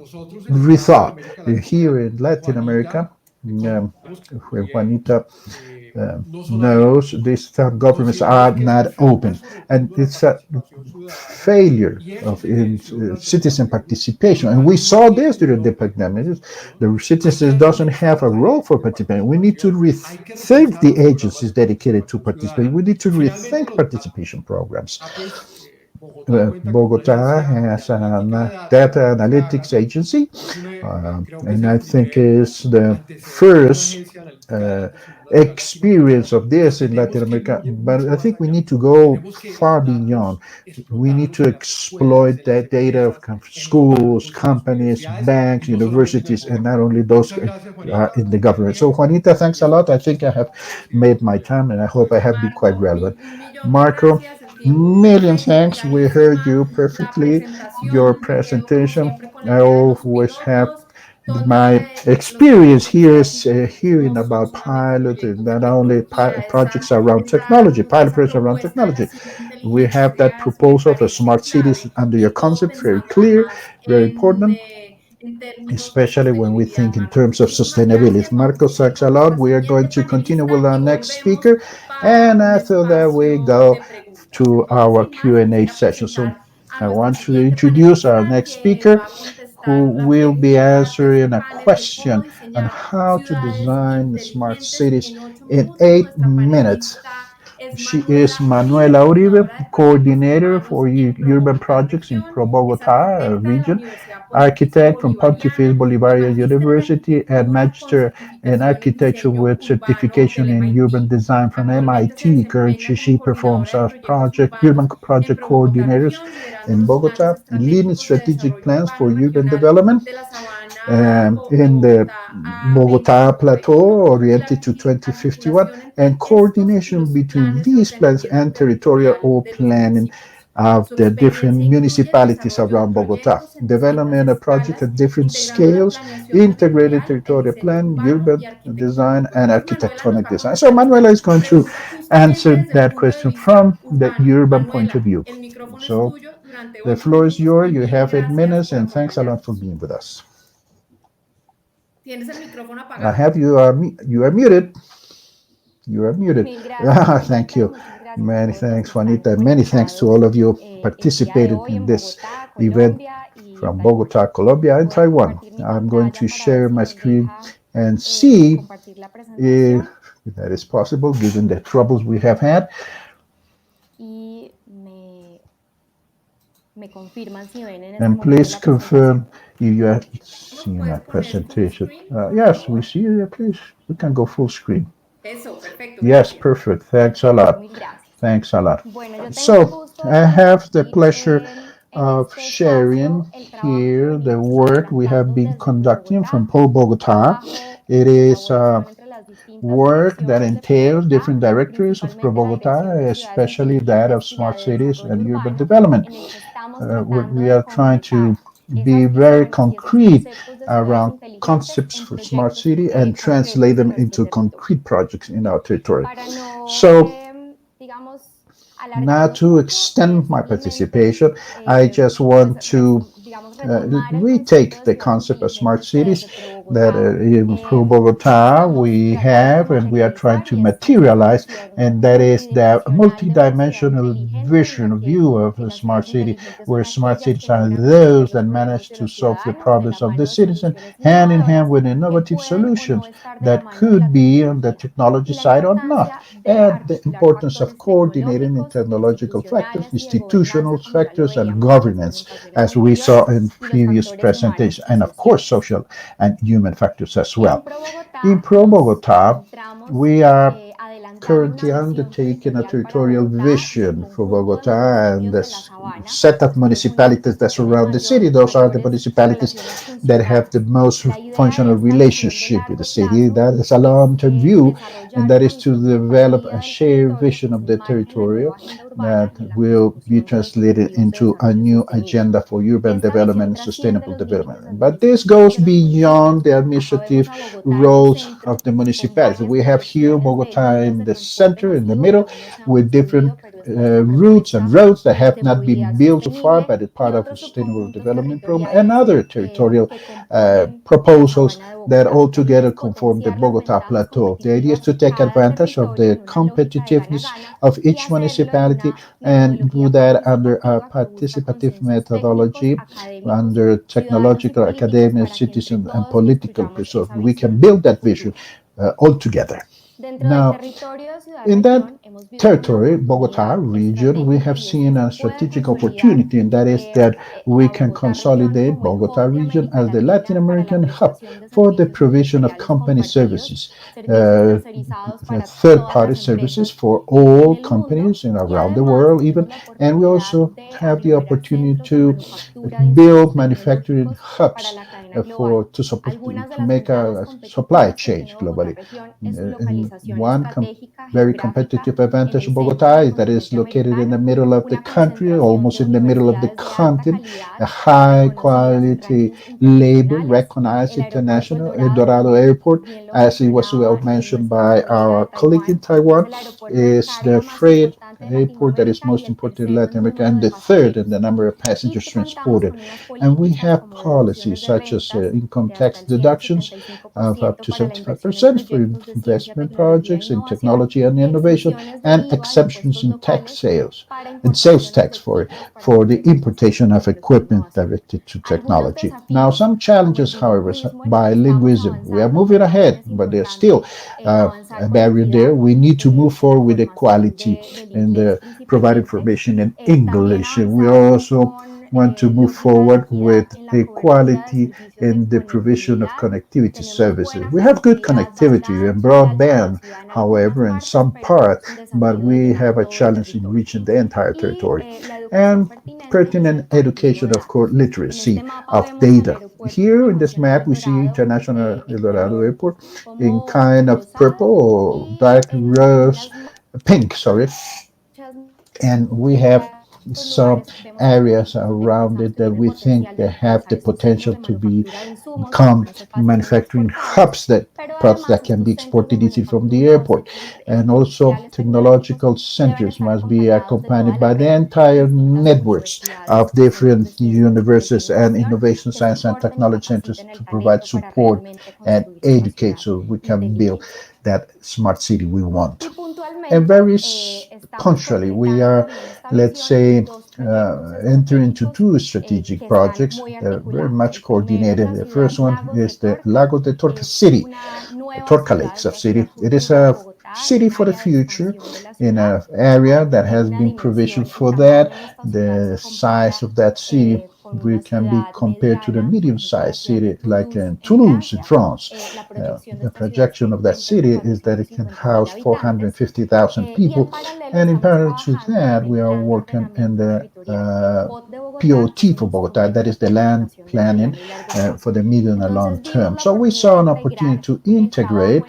rethought. Here in Latin America, where Juanita knows, these governments are not open, and it's a failure of citizen participation. And we saw this during the pandemic. The citizens doesn't have a role for participating. We need to rethink the agencies dedicated to participate. We need to rethink participation programs. Bogota has a data analytics agency, and I think is the first experience of this in Latin America. But I think we need to go far beyond. We need to exploit that data of schools, companies, banks, universities, and not only those in the government. So, Juanita, thanks a lot. I think I have made my time, and I hope I have been quite relevant. Marco, million thanks. We heard you perfectly. Your presentation. I always have my experience here is hearing about pilot and not only projects around technology, pilot projects around technology. We have that proposal for smart cities under your concept, very clear, very important, especially when we think in terms of sustainability. Marco, thanks a lot. We are going to continue with our next speaker, and after that we go to our Q&A session. So I want to introduce our next speaker, who will be answering a question on how to design smart cities in 8 minutes. She is Manuela Uribe, coordinator for urban projects in Pro Bogota region, architect from Pontificia Bolivarian University, and magister in architecture with certification in urban design from MIT. Currently, she performs as urban project coordinators in Bogota, leading strategic plans for urban development in the Bogota Plateau oriented to 2051, and coordination between these plans and territorial planning of the different municipalities around Bogota. Development of projects at different scales, integrated territorial plan, urban design, and architectonic design. So Manuela is going to answer that question from the urban point of view. So the floor is yours. You have 8 minutes, and thanks a lot for being with us. I have you are muted. You are muted. Thank you. Many thanks, Juanita. Many thanks to all of you participated in this event from Bogota, Colombia, and Taiwan. I'm going to share my screen and see if that is possible, given the troubles we have had. And please confirm if you are seeing my presentation. Yes, we see you. Please, we can go full screen. Yes, perfect. Thanks a lot. Thanks a lot. So I have the pleasure of sharing here the work we have been conducting from Pro Bogota. It is work that entails different directories of Pro Bogota, especially that of smart cities and urban development. We are trying to be very concrete around concepts for smart city and translate them into concrete projects in our territory. So now to extend my participation, I just want to retake the concept of smart cities that in Pro Bogota we have and we are trying to materialize, and that is the multidimensional vision view of a smart city, where smart cities are those that manage to solve the problems of the citizen hand in hand with innovative solutions that could be on the technology side or not, and the importance of coordinating in technological factors, institutional factors, and governance, as we saw in previous presentation, and of course social and human factors as well. In Pro Bogota, we are currently undertaking a territorial vision for Bogota and the set of municipalities that surround the city. Those are the municipalities that have the most functional relationship with the city. That is a long-term view, and that is to develop a shared vision of the territory that will be translated into a new agenda for urban development and sustainable development. But this goes beyond the administrative roles of the municipality. We have here Bogota in the center, in the middle, with different routes and roads that have not been built so far, but it's part of the Sustainable Development Program, and other territorial proposals that altogether conform the Bogota Plateau. The idea is to take advantage of the competitiveness of each municipality and do that under a participative methodology, under technological, academic, citizen, and political perspective. We can build that vision all together. Now, in that territory, Bogota region, we have seen a strategic opportunity, and that is that we can consolidate Bogota region as the Latin American hub for the provision of company services, third-party services for all companies and around the world even, and we also have the opportunity to build manufacturing hubs to make a supply chain globally. One very competitive advantage of Bogota is that it's located in the middle of the country, almost in the middle of the continent. A high quality labor recognized international. El Dorado Airport, as it was well mentioned by our colleague in Taiwan, is the freight airport that is most important in Latin America and the third in the number of passengers transported. And we have policies such as income tax deductions of up to 75% for investment projects in technology and innovation, and exemptions in tax sales and sales tax for the importation of equipment directed to technology. Now, some challenges, however, bilingualism. We are moving ahead, but there's still a barrier there. We need to move forward with equality and provide information in English. And we also want to move forward with equality in the provision of connectivity services. We have good connectivity and broadband, however, in some part, but we have a challenge in reaching the entire territory. And pertinent education, of course, literacy of data. Here in this map, we see International El Dorado Airport in kind of purple or dark rose, pink, sorry. And we have some areas around it that we think that have the potential to become manufacturing hubs that products that can be exported easily from the airport. And also technological centers must be accompanied by the entire networks of different universities and innovation science and technology centers to provide support and educate so we can build that smart city we want. And very punctually, we are, let's say, entering into two strategic projects that are very much coordinated. The first one is the Lago de Torca City, Torca Lakes of City. It is a city for the future in an area that has been provisioned for that. The size of that city we can be compared to the medium-sized city like in Toulouse in France. The projection of that city is that it can house 450,000 people, and in parallel to that, we are working in the POT for Bogota, that is the land planning for the medium and long term. So we saw an opportunity to integrate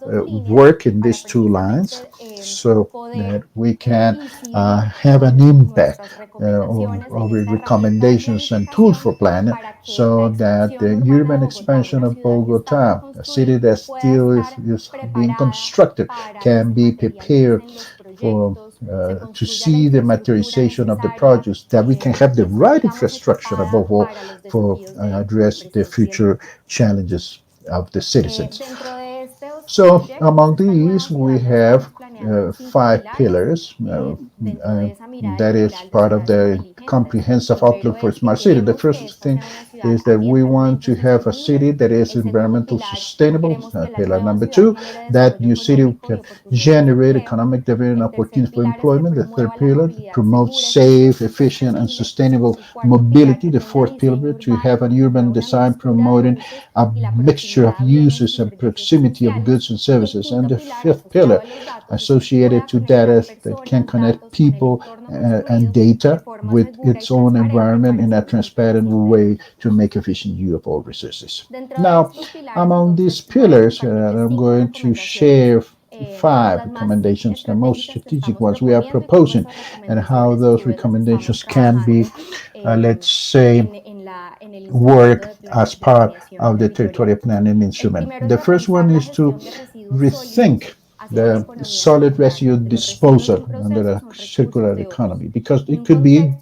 work in these two lines so that we can have an impact over recommendations and tools for planning so that the urban expansion of Bogota, a city that still is being constructed, can be prepared for to see the materialization of the projects, that we can have the right infrastructure above all for address the future challenges of the citizens. So among these, we have 5 pillars. That is part of the comprehensive outlook for smart city. The first thing is that we want to have a city that is environmentally sustainable. Pillar number 2, that new city can generate economic development opportunities for employment. The third pillar, promote safe, efficient, and sustainable mobility. The fourth pillar, to have an urban design promoting a mixture of uses and proximity of goods and services. And the fifth pillar, associated to data that can connect people and data with its own environment in a transparent way to make efficient use of all resources. Now, among these pillars, I'm going to share 5 recommendations, the most strategic ones we are proposing, and how those recommendations can be, let's say, work as part of the territorial planning instrument. The first one is to rethink the solid residue disposal under a circular economy, because it could be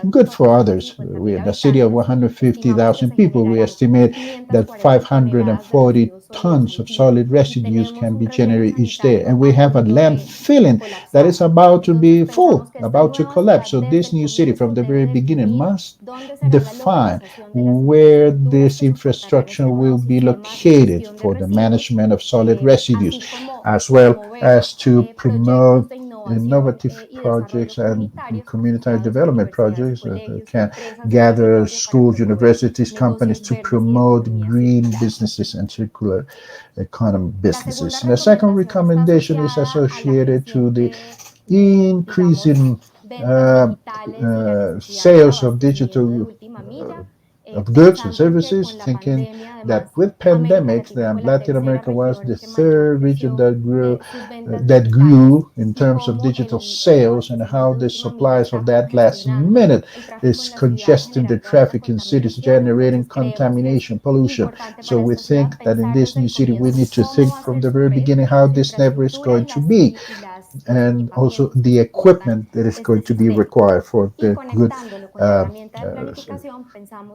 good for others. We in a city of 150,000 people, we estimate that 540 tons of solid residues can be generated each day, and we have a landfilling that is about to be full, about to collapse. So this new city from the very beginning must define where this infrastructure will be located for the management of solid residues, as well as to promote innovative projects and community development projects that can gather schools, universities, companies to promote green businesses and circular economy businesses. And the second recommendation is associated to the increasing sales of digital of goods and services, thinking that with pandemics, Latin America was the third region that grew in terms of digital sales, and how the supplies of that last minute is congesting the traffic in cities, generating contamination, pollution. So we think that in this new city, we need to think from the very beginning how this never is going to be, and also the equipment that is going to be required for the good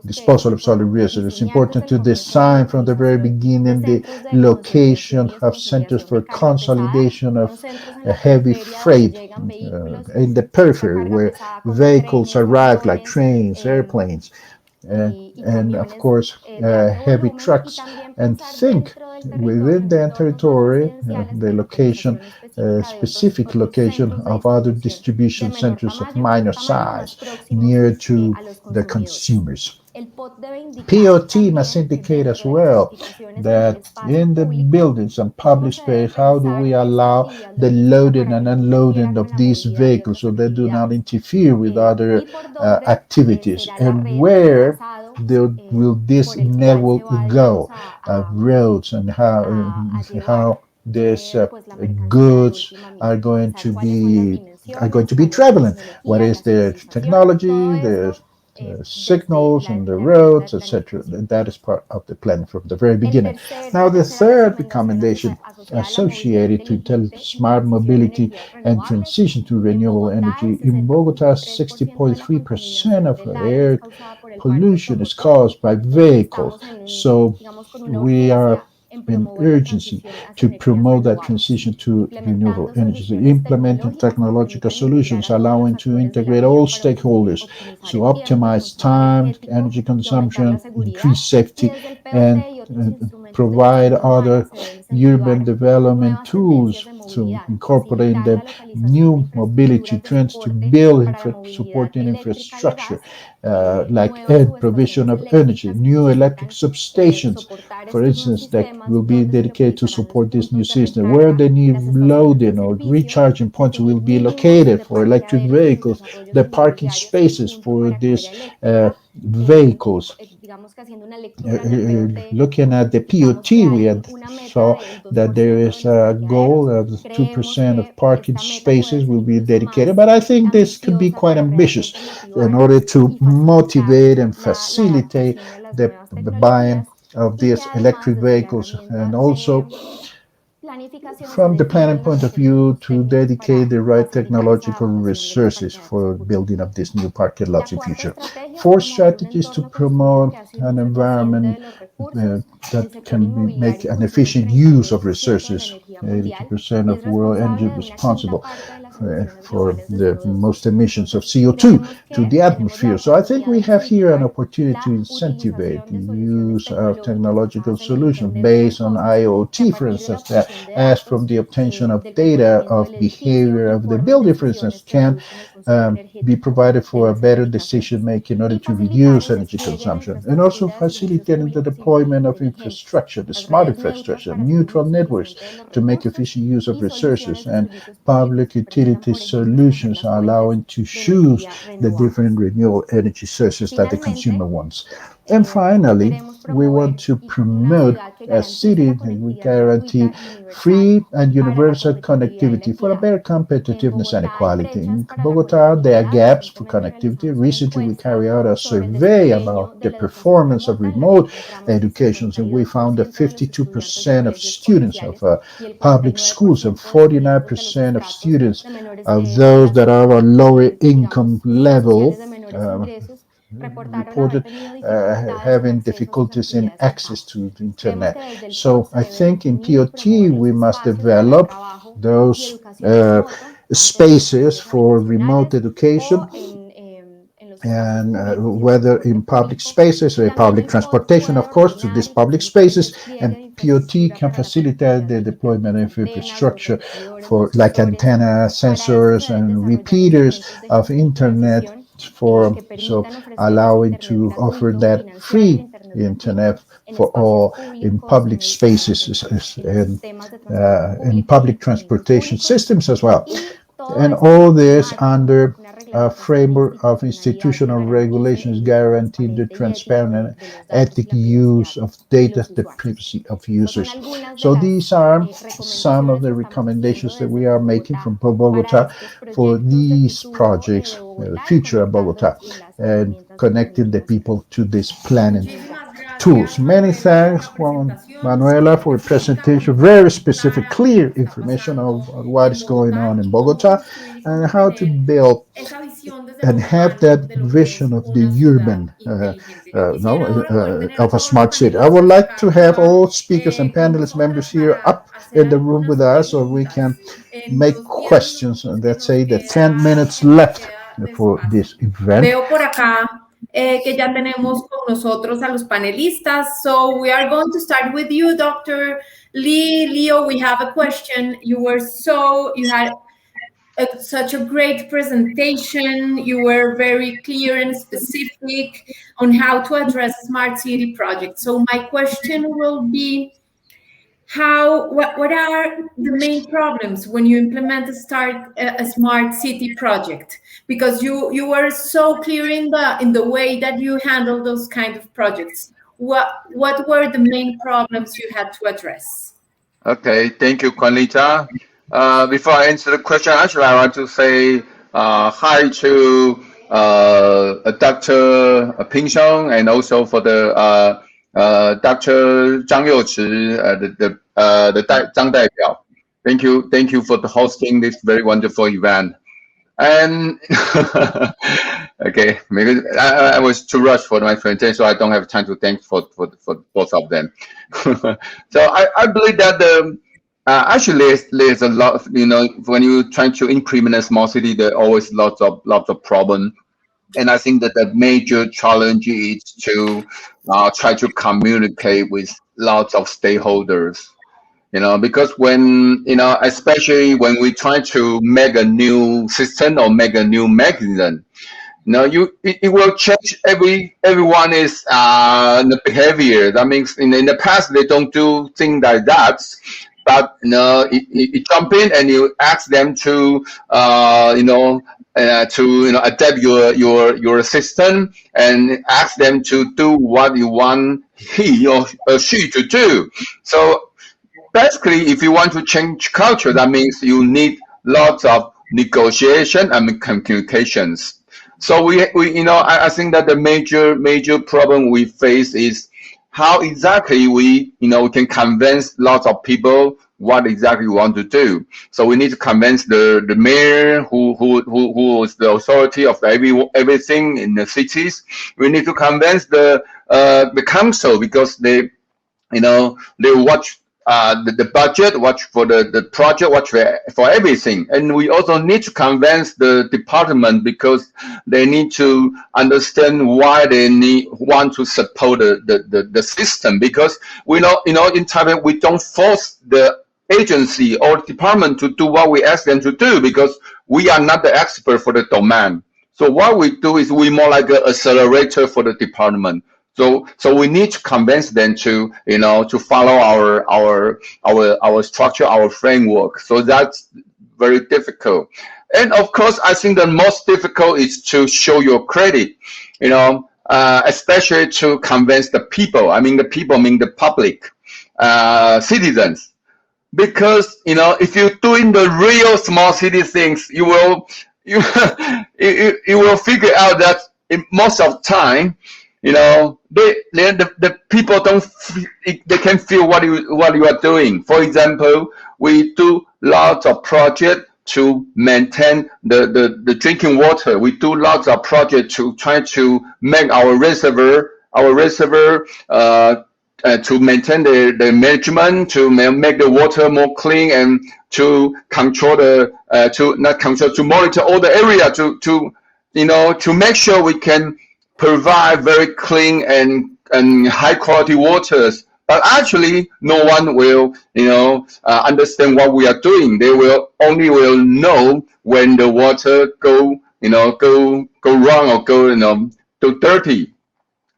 disposal of solid waste. It's important to design from the very beginning the location of centers for consolidation of heavy freight in the periphery, where vehicles arrive like trains, airplanes, and of course heavy trucks, and think within the territory the location, specific location of other distribution centers of minor size near to the consumers. POT must indicate as well that in the buildings and public space, how do we allow the loading and unloading of these vehicles so they do not interfere with other activities, and where will this network go, roads, and how these goods are going to be traveling. What is the technology, the signals and the roads, etc. That is part of the plan from the very beginning. Now, the third recommendation associated to smart mobility and transition to renewable energy. In Bogota, 60.3% of air pollution is caused by vehicles. So we are in urgency to promote that transition to renewable energy, so implementing technological solutions allowing to integrate all stakeholders to optimize time, energy consumption, increase safety, and provide other urban development tools to incorporate the new mobility trends to build supporting infrastructure, like provision of energy, new electric substations, for instance, that will be dedicated to support this new system, where the new loading or recharging points will be located for electric vehicles, the parking spaces for these vehicles. Looking at the POT, we had saw that there is a goal of 2% of parking spaces will be dedicated, but I think this could be quite ambitious in order to motivate and facilitate the buying of these electric vehicles, and also from the planning point of view to dedicate the right technological resources for building up these new parking lots in future. 4 strategies to promote an environment that can make an efficient use of resources. 80% of world energy responsible for the most emissions of CO2 to the atmosphere. So I think we have here an opportunity to incentivize the use of technological solutions based on IoT, for instance, that as from the obtention of data of behavior of the building, for instance, can be provided for a better decision making in order to reduce energy consumption, and also facilitating the deployment of infrastructure, the smart infrastructure, neutral networks to make efficient use of resources, and public utility solutions allowing to choose the different renewable energy sources that the consumer wants. And finally, we want to promote a city that we guarantee free and universal connectivity for a better competitiveness and equality. In Bogota, there are gaps for connectivity. Recently, we carried out a survey about the performance of remote education, and we found that 52% of students of public schools and 49% of students of those that are a lower income level reported having difficulties in access to the internet. So I think in POT we must develop those spaces for remote education, and whether in public spaces or public transportation, of course, to these public spaces, and POT can facilitate the deployment of infrastructure for like antenna, sensors, and repeaters of internet, for so allowing to offer that free internet for all in public spaces and in public transportation systems as well. And all this under a framework of institutional regulations guaranteeing the transparent and ethical use of data, the privacy of users. So these are some of the recommendations that we are making from Bogota for these projects, the future of Bogota, and connecting the people to this planning tools. Many thanks, Juan Manuela, for a presentation, very specific, clear information of what is going on in Bogota and how to build and have that vision of the urban, of a smart city. I would like to have all speakers and panelist members here up in the room with us so we can make questions. And let's say the 10 minutes left for this event. Que ya tenemos con nosotros a los panelistas. So we are going to start with you, Dr. Lee. Leo, we have a question. You had such a great presentation. You were very clear and specific on how to address smart city projects. So my question will be, what are the main problems when you implement a smart city project? Because you were so clear in the way that you handle those kind of projects. What were the main problems you had to address? Okay, thank you, Juanita. Before I answer the question, actually I want to say hi to Dr. Ping Xiong, and also for the Dr. Zhang Youchi, the Zhang Daibiao. Thank you for hosting this very wonderful event. And okay, maybe I was too rushed for my presentation, so I don't have time to thank for both of them. So I believe that actually there's a lot of, when you try to implement a small city, there are always lots of problems. And I think that the major challenge is to try to communicate with lots of stakeholders. Because when, especially when we try to make a new system or make a new mechanism, it will change everyone is the behavior. That means in the past they don't do things like that, but you jump in and you ask them to adapt your system and ask them to do what you want he or she to do. So basically, if you want to change culture, that means you need lots of negotiation and communications. So I think that the major problem we face is how exactly we can convince lots of people what exactly we want to do. So we need to convince the mayor who is the authority of everything in the cities. We need to convince the council because they watch the budget, watch for the project, watch for everything. And we also need to convince the department because they need to understand why they want to support the system. Because we know, in Taiwan, we don't force the agency or department to do what we ask them to do because we are not the expert for the domain. So what we do is we more like an accelerator for the department. So we need to convince them to follow our structure, our framework. So that's very difficult. And of course, I think the most difficult is to show your credit, especially to convince the people. I mean, the people mean the public, citizens. Because if you're doing the real small city things, you will figure out that most of the time, the people they can feel what you are doing. For example, we do lots of projects to maintain the drinking water. We do lots of projects to try to make our reservoir to maintain the management, to make the water more clean, and to control to monitor all the area to make sure we can provide very clean and high quality waters. But actually, no one will understand what we are doing. They will know when the water go wrong or go dirty.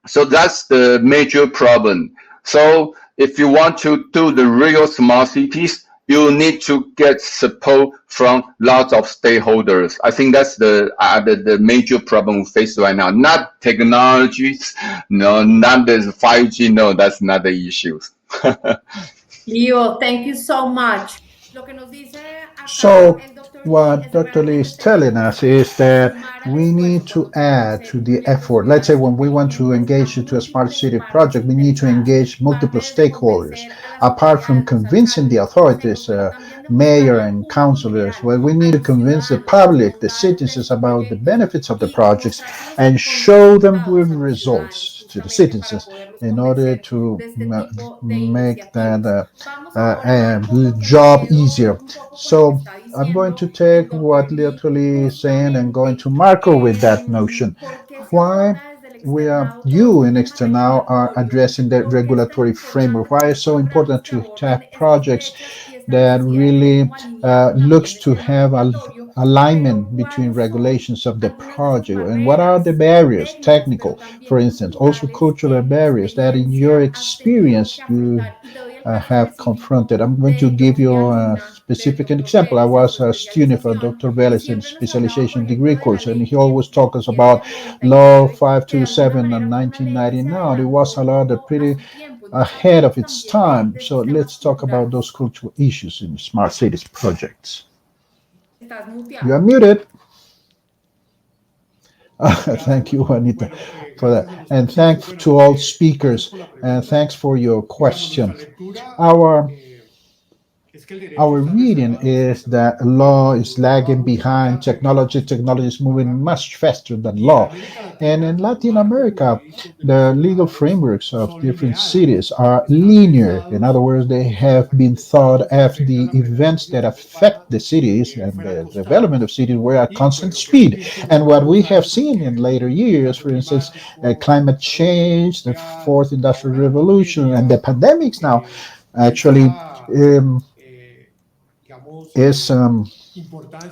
So that's the major problem. So if you want to do the real smart cities, you need to get support from lots of stakeholders. I think that's the major problem we face right now. Not technologies, not the 5G. No, that's not the issue. Leo, thank you so much. So what Dr. Lee is telling us is that we need to add to the effort. Let's say when we want to engage into a smart city project, we need to engage multiple stakeholders. Apart from convincing the authorities, mayor and councillors, well, we need to convince the public, the citizens about the benefits of the projects and show them with results to the citizens in order to make that job easier. So I'm going to take what literally is saying and going to Marco with that notion. Why you in External are addressing the regulatory framework? Why it's so important to have projects that really looks to have alignment between regulations of the project, and what are the barriers, technical, for instance, also cultural barriers that in your experience you have confronted? I'm going to give you a specific example. I was a student for Dr. Vélez in specialization degree course, and he always talks about Law 527 in 1999. It was a law that pretty ahead of its time. So let's talk about those cultural issues in smart cities projects. You are muted. Thank you, Juanita, for that. And thanks to all speakers, and thanks for your question. Our Our reading is that law is lagging behind technology. Technology is moving much faster than law. And in Latin America, the legal frameworks of different cities are linear. In other words, they have been thought of the events that affect the cities and the development of cities were at constant speed. And what we have seen in later years, for instance, climate change, the fourth industrial revolution, and the pandemics now, actually is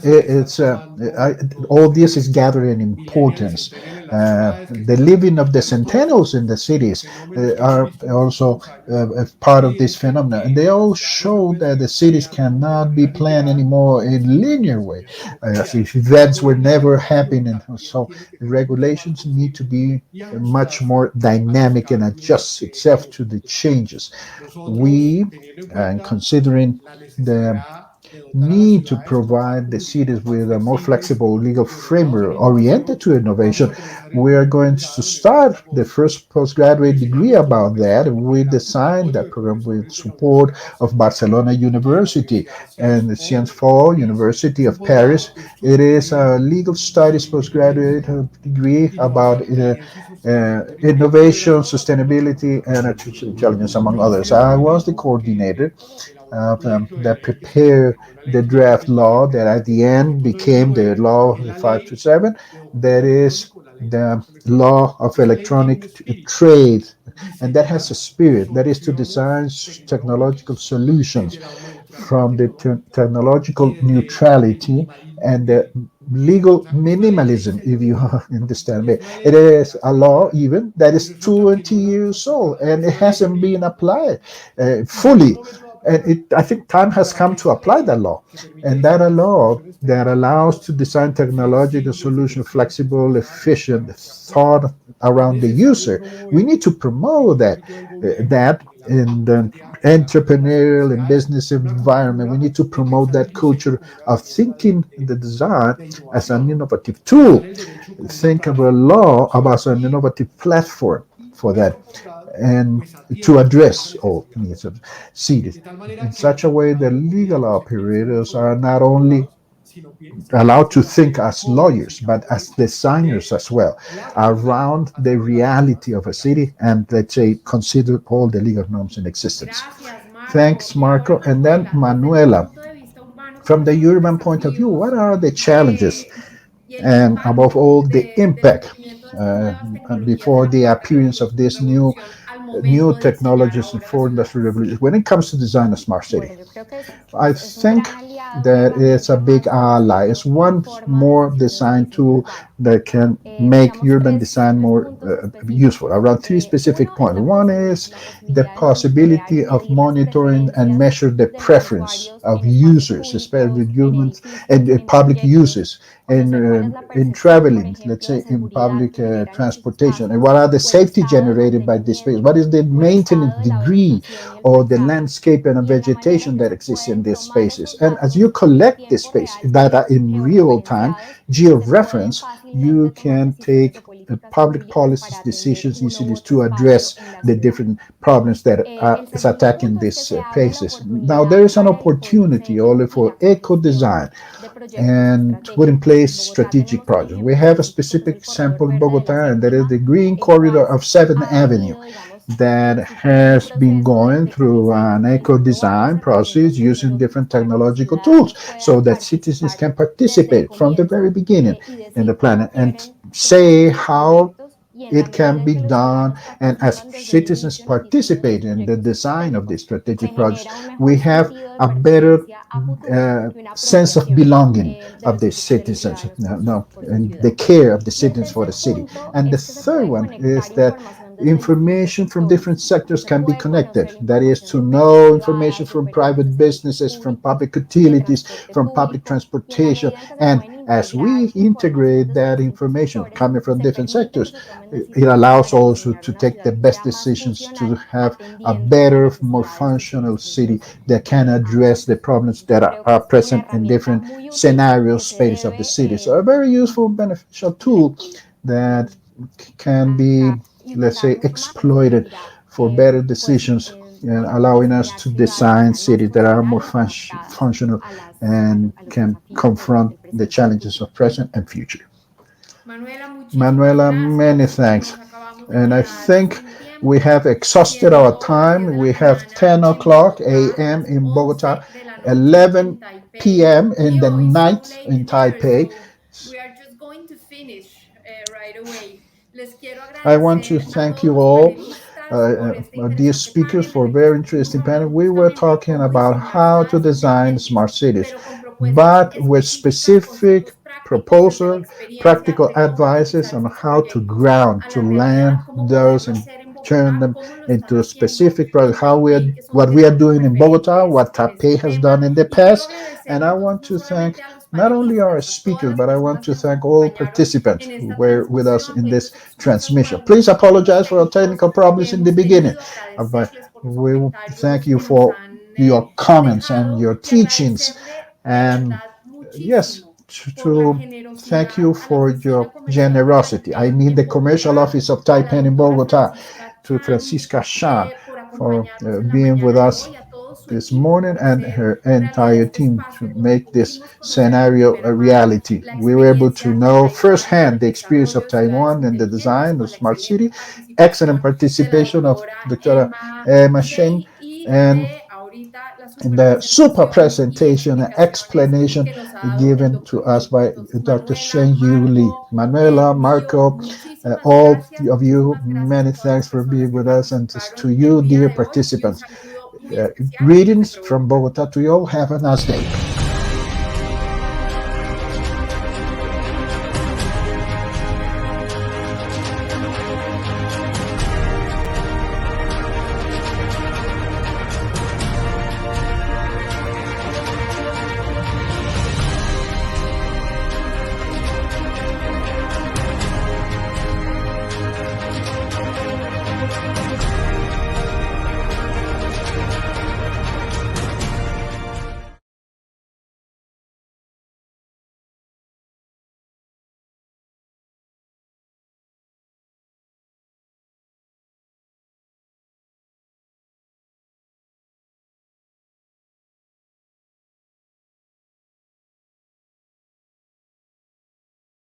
it's all this is gathering importance. The living of the centennials in the cities are also a part of this phenomenon, and they all show that the cities cannot be planned anymore in linear way. If events were never happening, so regulations need to be much more dynamic and adjust itself to the changes. We, considering the need to provide the cities with a more flexible legal framework oriented to innovation, we are going to start the first postgraduate degree about that. We designed that program with support of Barcelona University and the Sciences Po University of Paris. It is a legal studies postgraduate degree about innovation, sustainability, and artificial intelligence, among others. I was the coordinator that prepared the draft law that at the end became the law 527, that is the law of electronic trade, and that has a spirit that is to design technological solutions from the technological neutrality and the legal minimalism, if you understand me. It is a law even that is 20 years old and it hasn't been applied fully. And I think time has come to apply that law. And that a law that allows to design technological solutions, flexible, efficient, thought around the user. We need to promote that in the entrepreneurial and business environment. We need to promote that culture of thinking the design as an innovative tool. Think of a law about an innovative platform for that, and to address all needs of cities in such a way that legal operators are not only allowed to think as lawyers but as designers as well around the reality of a city, and let's say consider all the legal norms in existence. Thanks, Marco. And then Manuela, from the urban point of view, what are the challenges and above all the impact before the appearance of this new technologies and fourth industrial revolution when it comes to design a smart city? I think that it's a big ally. It's one more design tool that can make urban design more useful around three specific points. One is the possibility of monitoring and measure the preference of users, especially humans and public users in traveling, let's say in public transportation, and what are the safety generated by this space, what is the maintenance degree or the landscape and vegetation that exists in these spaces. And as you collect this space data in real time, georeference, you can take public policy decisions easily to address the different problems that is attacking these spaces. Now there is an opportunity only for eco design and to put in place strategic projects. We have a specific example in Bogota, and that is the Green Corridor of 7th Avenue that has been going through an eco design process using different technological tools so that citizens can participate from the very beginning in the plan and say how it can be done. And as citizens participate in the design of the strategic projects, we have a better sense of belonging of the citizens, and the care of the citizens for the city. And the third one is that information from different sectors can be connected. That is to know information from private businesses, from public utilities, from public transportation. And as we integrate that information coming from different sectors, it allows also to take the best decisions to have a better, more functional city that can address the problems that are present in different scenarios, space of the city. So a very useful, beneficial tool that can be, let's say, exploited for better decisions and allowing us to design cities that are more functional and can confront the challenges of present and future. Manuela, many thanks. And I think we have exhausted our time. We have 10 o'clock a.m. in Bogota, 11 p.m. in the night in Taipei. We are just going to finish right away. I want to thank you all, dear speakers, for a very interesting panel. We were talking about how to design smart cities, but with specific proposals, practical advices on how to ground, to land those and turn them into a specific project, what we are doing in Bogota, what Taipei has done in the past. And I want to thank not only our speakers, but I want to thank all participants who were with us in this transmission. Please apologize for our technical problems in the beginning, but we thank you for your comments and your teachings. And yes, to thank you for your generosity. I mean the commercial office of Taipei in Bogota, to Francisca Shah for being with us this morning, and her entire team to make this scenario a reality. We were able to know firsthand the experience of Taiwan and the design of Smart City. Excellent participation of Dr. Emma Sheng, and the super presentation and explanation given to us by Dr. Shen Yu Li. Manuela, Marco, all of you, many thanks for being with us, and to you, dear participants. Greetings from Bogota to you all. Have a nice day.